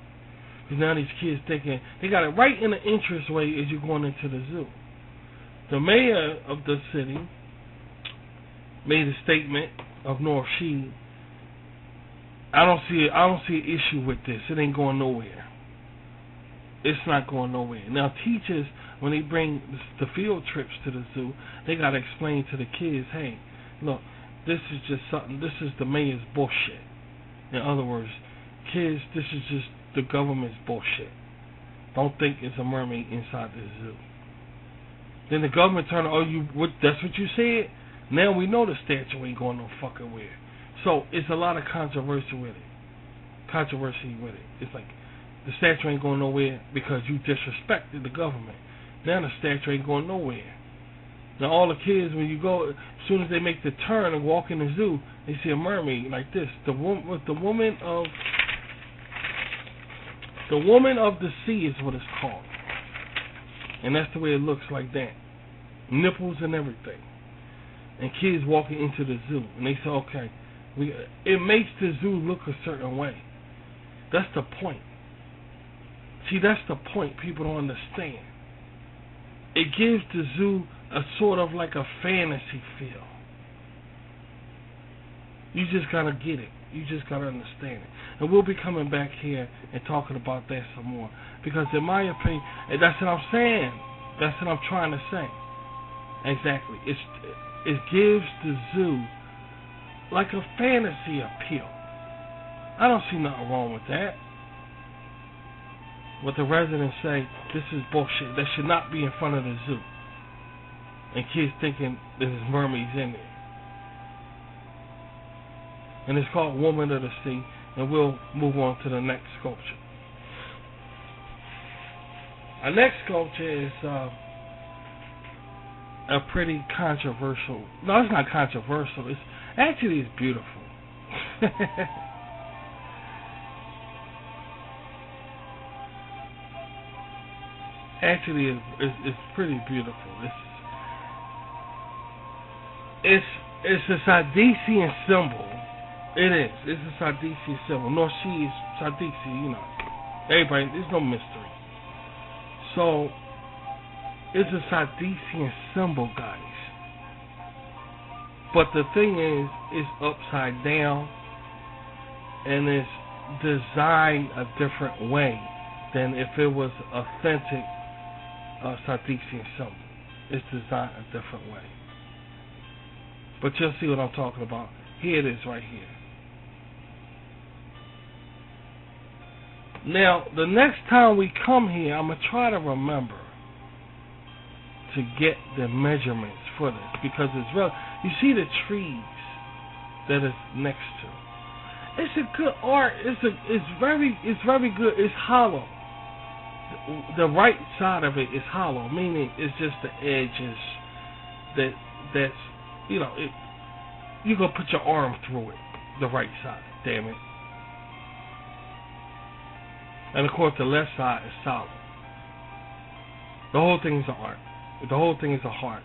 Because now these kids thinking, they got it right in the interest way as you're going into the zoo. The mayor of the city made a statement of North Sheet. I don't see an issue with this. It ain't going nowhere. It's not going nowhere. Now, teachers, when they bring the field trips to the zoo, they got to explain to the kids, hey, look, this is just something, this is the mayor's bullshit. In other words, kids, this is just the government's bullshit. Don't think it's a mermaid inside the zoo. Then the government turn, that's what you said? Now we know the statue ain't going no fucking where. So, it's a lot of controversy with it. It's like, the statue ain't going nowhere because you disrespected the government. Now the statue ain't going nowhere. Now all the kids, when you go, as soon as they make the turn and walk in the zoo, they see a mermaid like this. The woman of the sea is what it's called. And that's the way it looks like that. Nipples and everything. And kids walking into the zoo. And they say, okay, it makes the zoo look a certain way. That's the point. See, that's the point people don't understand. It gives the zoo a sort of like a fantasy feel. You just gotta get it. You just gotta understand it. And we'll be coming back here and talking about that some more. Because in my opinion, and that's what I'm saying. That's what I'm trying to say. Exactly. It gives the zoo like a fantasy appeal. I don't see nothing wrong with that. What the residents say, this is bullshit. That should not be in front of the zoo. And kids thinking there's mermaids in it. And it's called Woman of the Sea. And we'll move on to the next sculpture. Our next sculpture is a pretty controversial. No, it's not controversial. It's beautiful. Actually, it's pretty beautiful. It's a Sardisian symbol. It is. It's a Sardisian symbol. North Sea is Sardisi, you know. Everybody, there's no mystery. So, it's a Sardisian symbol, guys. But the thing is, it's upside down, and it's designed a different way than if it was authentic Sardisian symbol. It's designed a different way. But you'll see what I'm talking about. Here it is right here. Now, the next time we come here, I'm going to try to remember to get the measurements for this, because it's real. You see the trees that it's next to. It's a good art. It's very good. It's hollow. The right side of it is hollow, meaning it's just the edges that's you know, you can put your arm through it. The right side, damn it. And of course the left side is solid. The whole thing is an art. The whole thing is a heart.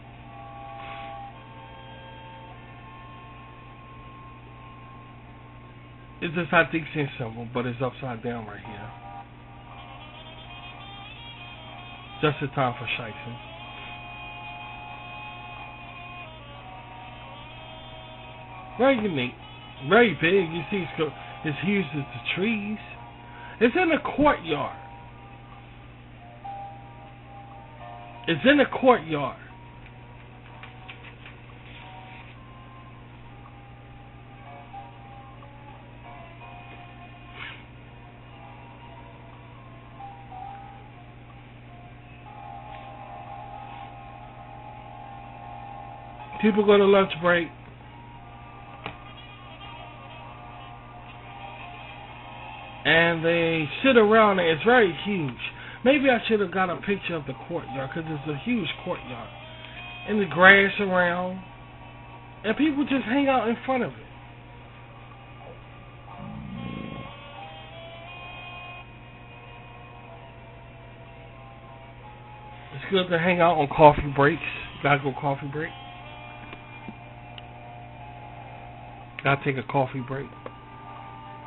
It's a Sardisian symbol, but it's upside down right here. Just in time for shiesting. Very unique. Very big. You see it's huge as the trees. It's in a courtyard. It's in a courtyard. People go to lunch break. And they sit around it. It's very huge. Maybe I should have got a picture of the courtyard, because it's a huge courtyard. And the grass around. And people just hang out in front of it. It's good to hang out on coffee breaks. Gotta go coffee break. Gotta take a coffee break.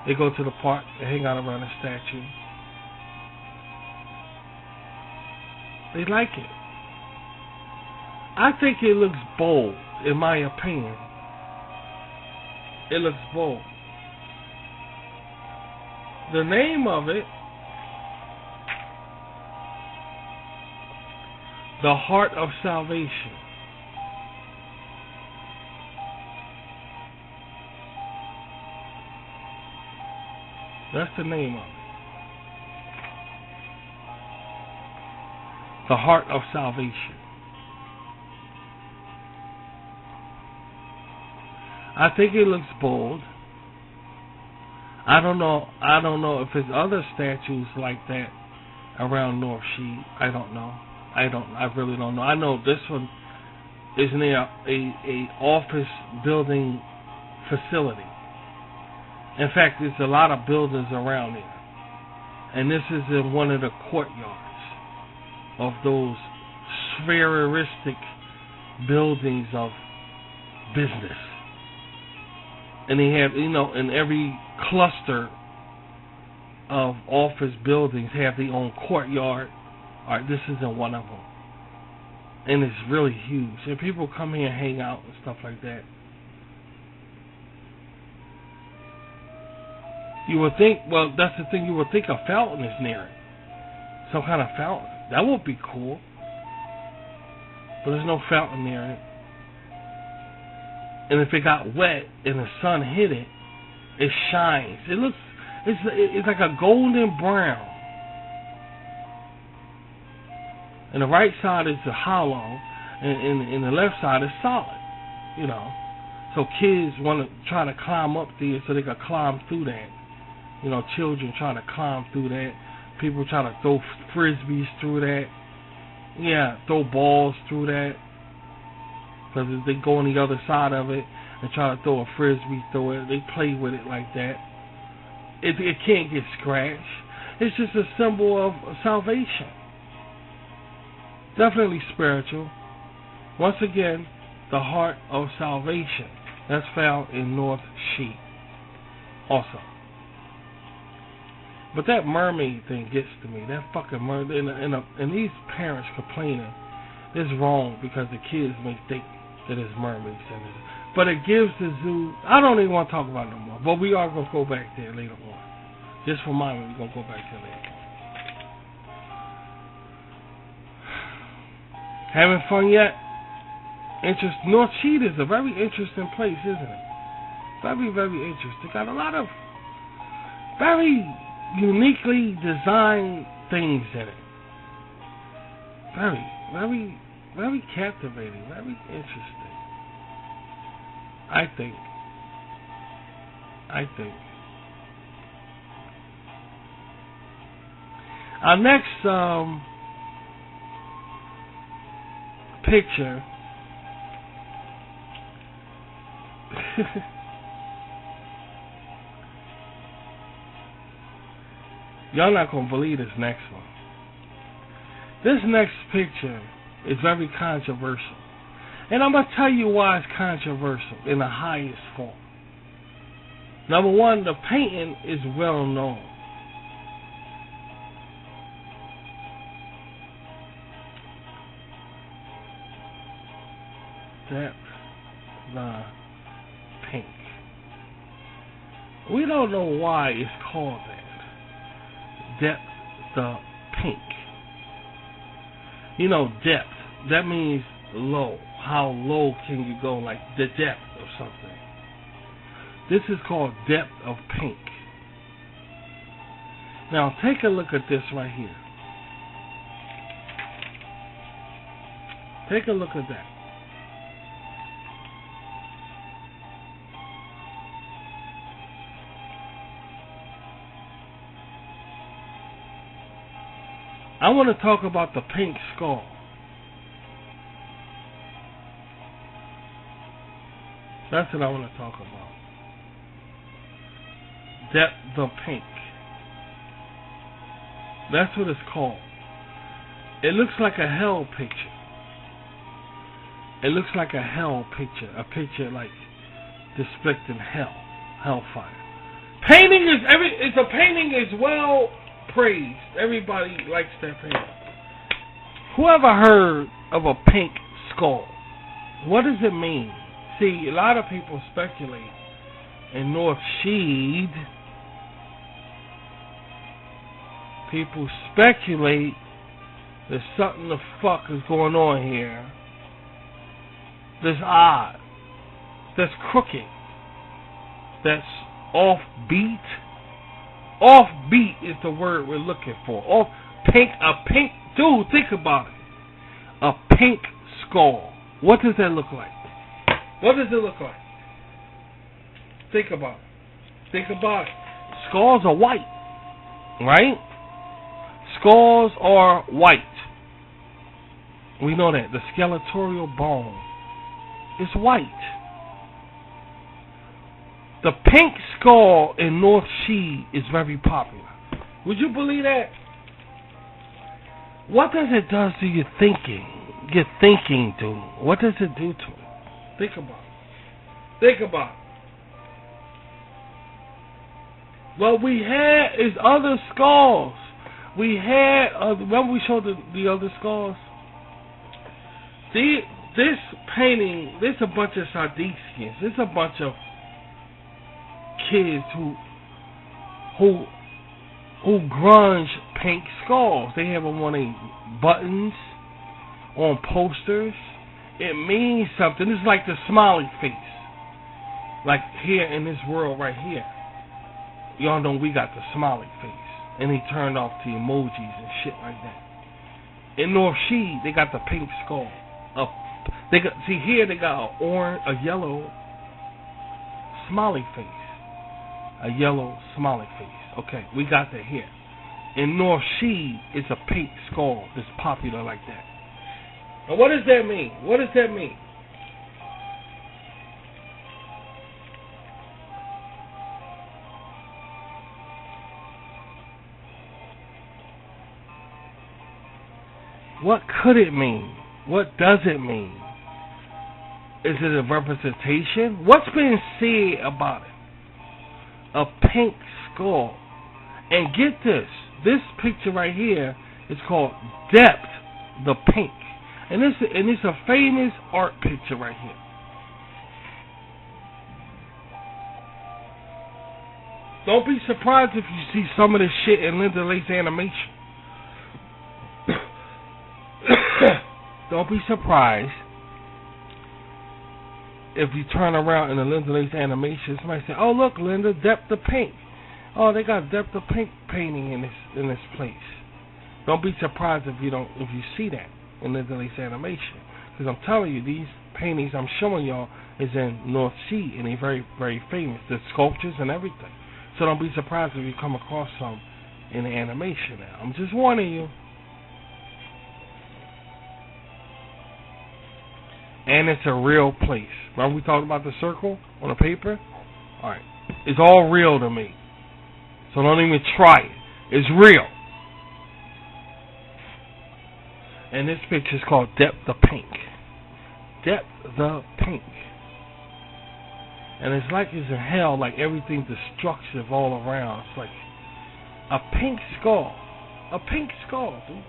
They go to the park and hang out around the statue. They like it. I think it looks bold, in my opinion. It looks bold. The name of it, The Heart of Salvation. That's the name of it. The Heart of Salvation. I think it looks bold. I don't know if there's other statues like that around North Shed. I don't know. I really don't know. I know this one is near a office building facility. In fact, there's a lot of buildings around here. And this is in one of the courtyards of those spheristic buildings of business. And they have, in every cluster of office buildings have their own courtyard. All right, this isn't one of them. And it's really huge. And people come here and hang out and stuff like that. You would think, well, that's the thing, you would think a fountain is near it. Some kind of fountain. That would be cool. But there's no fountain near it. And if it got wet and the sun hit it, it shines. It's like a golden brown. And the right side is the hollow, and the left side is solid. So kids want to try to climb up there so they can climb through that. Children trying to climb through that. People try to throw frisbees through that. Yeah, throw balls through that. Because if they go on the other side of it and try to throw a frisbee through it, they play with it like that. It can't get scratched. It's just a symbol of salvation. Definitely spiritual. Once again, the heart of salvation. That's found in North Shed also. But that mermaid thing gets to me. That fucking mermaid. And these parents complaining, it's wrong because the kids may think that it's mermaids in it. But it gives the zoo, I don't even want to talk about it no more. But we are going to go back there later on. Just for mine, we're going to go back there later on. Having fun yet? North Shed is a very interesting place, isn't it? Very, very interesting. Got a lot of very uniquely designed things in it. Very, very, very captivating. Very interesting. I think. Our next picture. Y'all not gonna believe this next one. This next picture is very controversial. And I'm gonna tell you why it's controversial in the highest form. Number one, the painting is well known. Depth the Pink. We don't know why it's called that. Depth the Pink. You know, depth, that means low. How low can you go, like the depth of something. This is called Depth of Pink. Now take a look at this right here. Take a look at that. I want to talk about the pink skull. That's what I want to talk about. Depth the Pink. That's what it's called. It looks like a hell picture. It looks like a hell picture. A picture like depicting hell. Hellfire. Painting the painting is well praised. Everybody likes that painting. Whoever heard of a pink skull? What does it mean? See, a lot of people speculate in North Shed. People speculate there's something the fuck is going on here. That's odd. That's crooked. That's offbeat. Offbeat is the word we're looking for. A pink, dude, think about it. A pink skull. What does that look like? What does it look like? Think about it. Think about it. Skulls are white, right? Skulls are white. We know that. The skeletal bone is white. The pink skull in North Shed is very popular. Would you believe that? What does it do to your thinking? Your thinking, dude. What does it do to it? Think about it. Think about it. Well, we had is other skulls. We had, remember we showed the other skulls? This painting, there's a bunch of Sardicians. There's a bunch of kids who grunge pink skulls. They have them on their buttons, on posters. It means something. It's like the smiley face. Like here in this world right here. Y'all know we got the smiley face. And they turned off the emojis and shit like that. In North Shed, they got the pink skull. Here they got a yellow smiley face. A yellow smiley face. Okay, we got that here. In North Shed, it's a pink skull that's popular like that. Now what does that mean? What does that mean? What could it mean? What does it mean? Is it a representation? What's being said about it? A pink skull. And get this picture right here is called Depth the Pink. And it's a famous art picture right here. Don't be surprised if you see some of this shit in Linda Lace animation. Don't be surprised if you turn around in the Linda Lace animation. Somebody say, "Oh look, Linda, Depth of Pink. Oh, they got Depth of Pink painting in this place." Don't be surprised if you see that in Linda Lace animation, because I'm telling you, these paintings I'm showing y'all is in North Sea, and they're very, very famous. The sculptures and everything. So don't be surprised if you come across some in the animation now. I'm just warning you. And it's a real place. Remember we talked about the circle on the paper? Alright. It's all real to me. So don't even try it. It's real. And this picture is called Depth the Pink. Depth the Pink. And it's like it's in hell, like everything's destructive all around. It's like a pink skull. A pink skull, dude.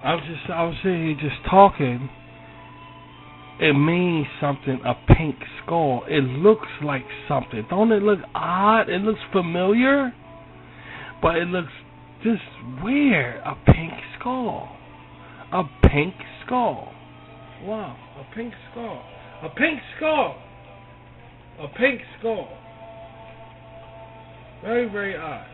I was sitting here just talking. It means something, a pink skull. It looks like something. Don't it look odd? It looks familiar, but it looks just weird. A pink skull. A pink skull. Wow, a pink skull. A pink skull. A pink skull. Very, very odd.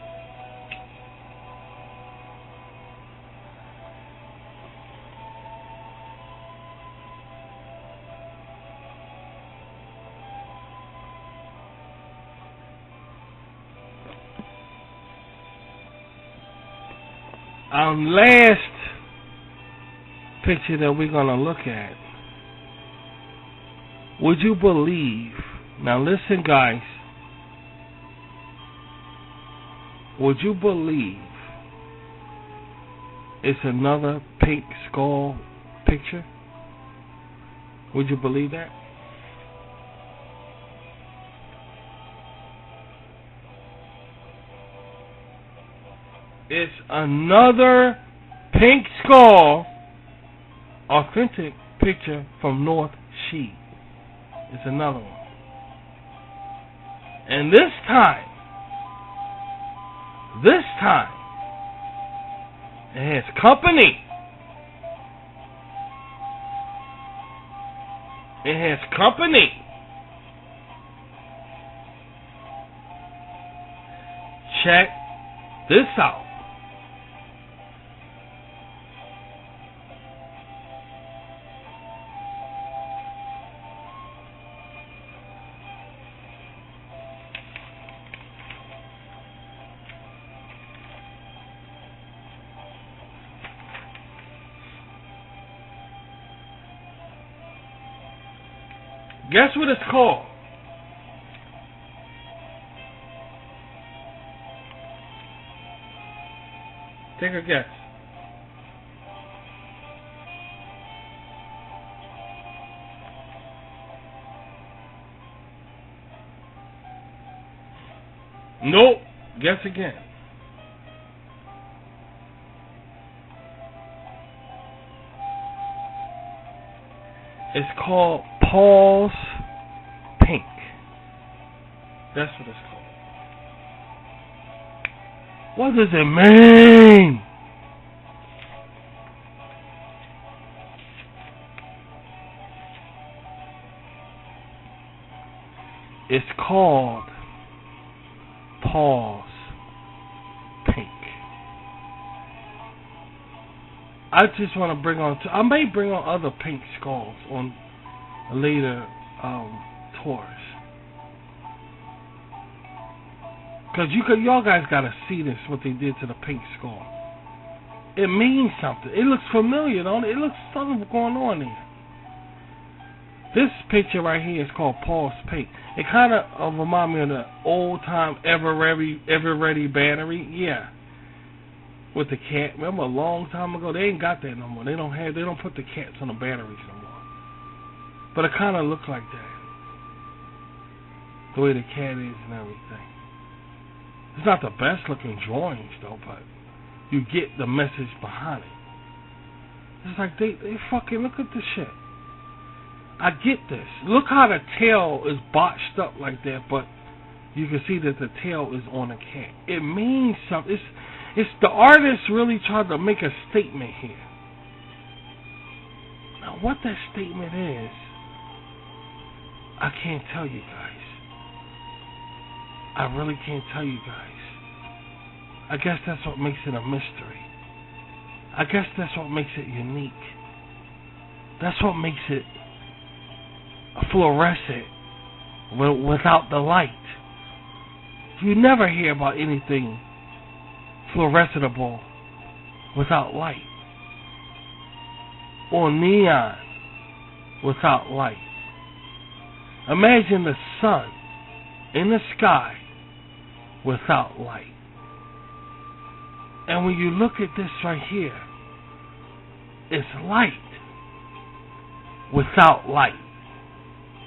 Last picture that we're going to look at. Would you believe? Now listen, guys. Would you believe it's another pink skull picture? Would you believe that? It's another pink skull, authentic picture from North Sea. It's another one. And this time, it has company. It has company. Check this out. Guess what it's called? Take a guess. Nope. Guess again. It's called Paul's Pink. That's what it's called. What does it mean? It's called Paul's Pink. I just want to bring on. I may bring on other pink skulls on later tours. Cause y'all guys gotta see this, what they did to the pink skull. It means something. It looks familiar, don't it? It looks something going on there. This picture right here is called Paul's Pink. It kind of reminds me of the old time Ever Ready battery. Yeah. With the cat. Remember a long time ago? They ain't got that no more. They don't put the cats on the batteries no more. But it kind of looks like that. The way the cat is and everything. It's not the best looking drawings though, but you get the message behind it. It's like they fucking look at this shit. I get this. Look how the tail is botched up like that, but you can see that the tail is on the cat. It means something. It's the artist really tried to make a statement here. Now what that statement is, I can't tell you guys. I really can't tell you guys. I guess that's what makes it a mystery. I guess that's what makes it unique. That's what makes it fluorescent without the light. You never hear about anything fluorescentable without light. Or neon without light. Imagine the sun in the sky without light. And when you look at this right here, it's light without light.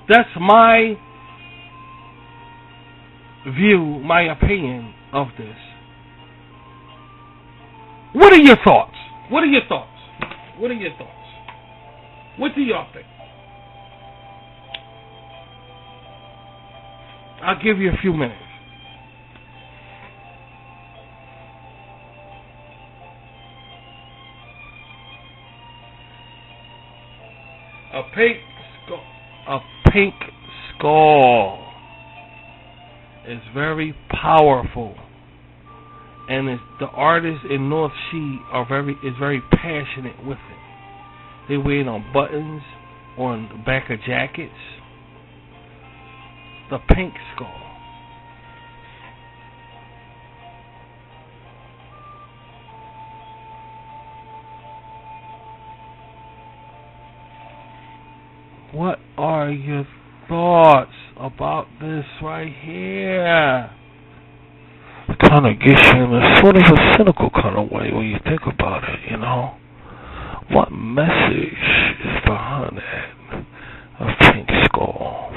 That's my view, my opinion of this. What are your thoughts? What are your thoughts? What are your thoughts? What do y'all think? I'll give you a few minutes. A pink skull is very powerful, and the artists in North Sea is very passionate with it. They wear it on buttons, on the back of jackets. The pink skull. What are your thoughts about this right here? It kind of gets you in a sort of a cynical kind of way when you think about it, you know? What message is behind that? A pink skull.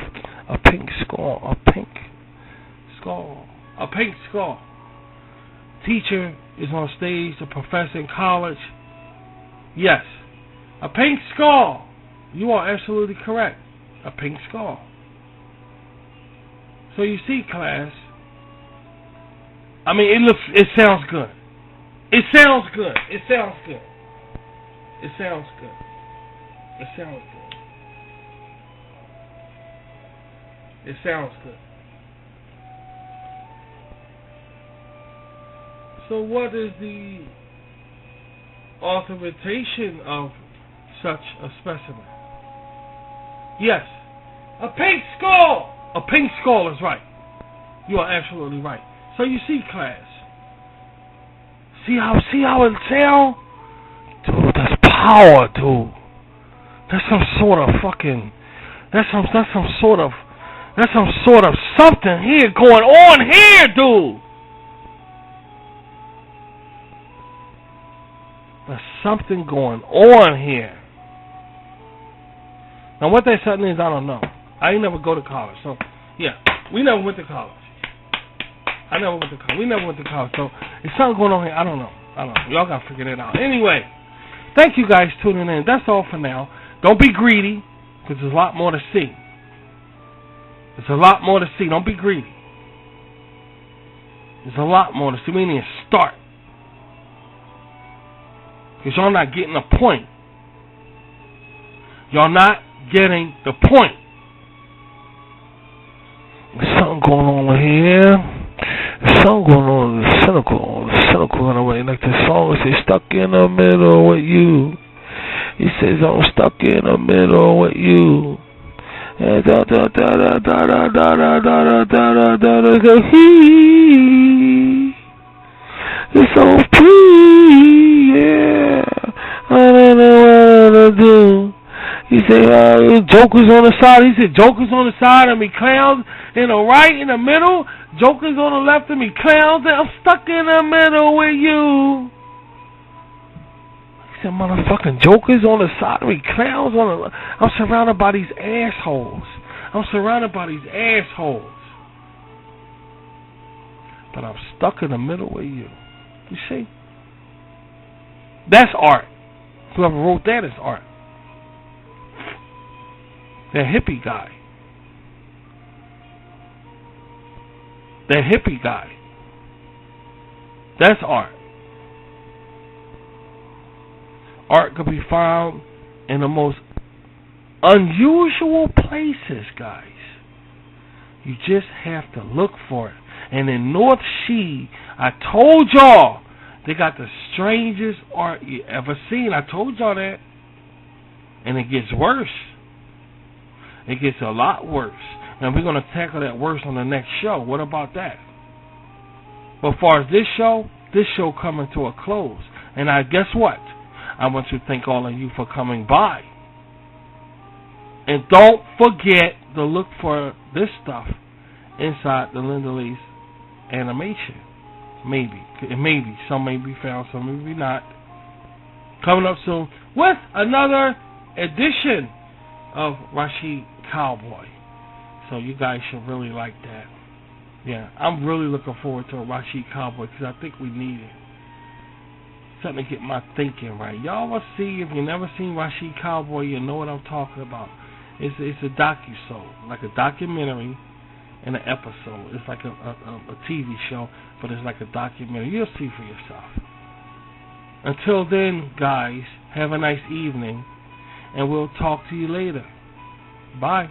A pink skull. A pink skull. A pink skull. Teacher is on stage, a professor in college. Yes. A pink skull. You are absolutely correct. A pink skull. So you see, class, I mean, it sounds good. It sounds good. It sounds good. It sounds good. It sounds good. It sounds good. So what is the authorization of such a specimen? Yes, a pink skull. A pink skull is right. You are absolutely right. So you see, class. See how it sound? Dude, that's power, dude. That's some sort of fucking. That's some sort of something here going on here, dude. There's something going on here. Now, what that something is, I don't know. I ain't never go to college, so yeah, we never went to college. I never went to college. We never went to college, so there's something going on here. I don't know. Y'all gotta figure that out. Anyway, thank you guys tuning in. That's all for now. Don't be greedy, because there's a lot more to see. There's a lot more to see. Don't be greedy. There's a lot more to see. We need to start. Because y'all not getting the point. Y'all not getting the point. going on here. The song going on, the cynical in a way. Like the song says, stuck in the middle with you. He says, I'm stuck in the middle with you. And da da da da da da da da da da da da da. He is so free, yeah. I don't know what to do. He said, Joker's on the side. He said, Joker's on the side of me, clowns in the right, in the middle. Joker's on the left of me, clowns. And I'm stuck in the middle with you. He said, motherfucking Joker's on the side of me, clowns on the. I'm surrounded by these assholes. But I'm stuck in the middle with you. You see? That's art. Whoever wrote that is art. That hippie guy. That's art. Art could be found in the most unusual places, guys. You just have to look for it. And in North Shed, I told y'all, they got the strangest art you ever seen. I told y'all that. And it gets worse. It gets a lot worse. And we're going to tackle that worse on the next show. What about that? But as far as this show coming to a close. And I guess what? I want to thank all of you for coming by. And don't forget to look for this stuff inside the Linda Lee's animation. Maybe. Some may be found, some may be not. Coming up soon with another edition of Rashid Cowboy. So you guys should really like that. Yeah, I'm really looking forward to a Rashid Cowboy because I think we need it. Something to get my thinking right. Y'all will see, if you never seen Rashid Cowboy, you know what I'm talking about. It's a docu-soap, like a documentary and an episode. It's like a TV show, but it's like a documentary. You'll see for yourself. Until then, guys, have a nice evening, and we'll talk to you later. Bye.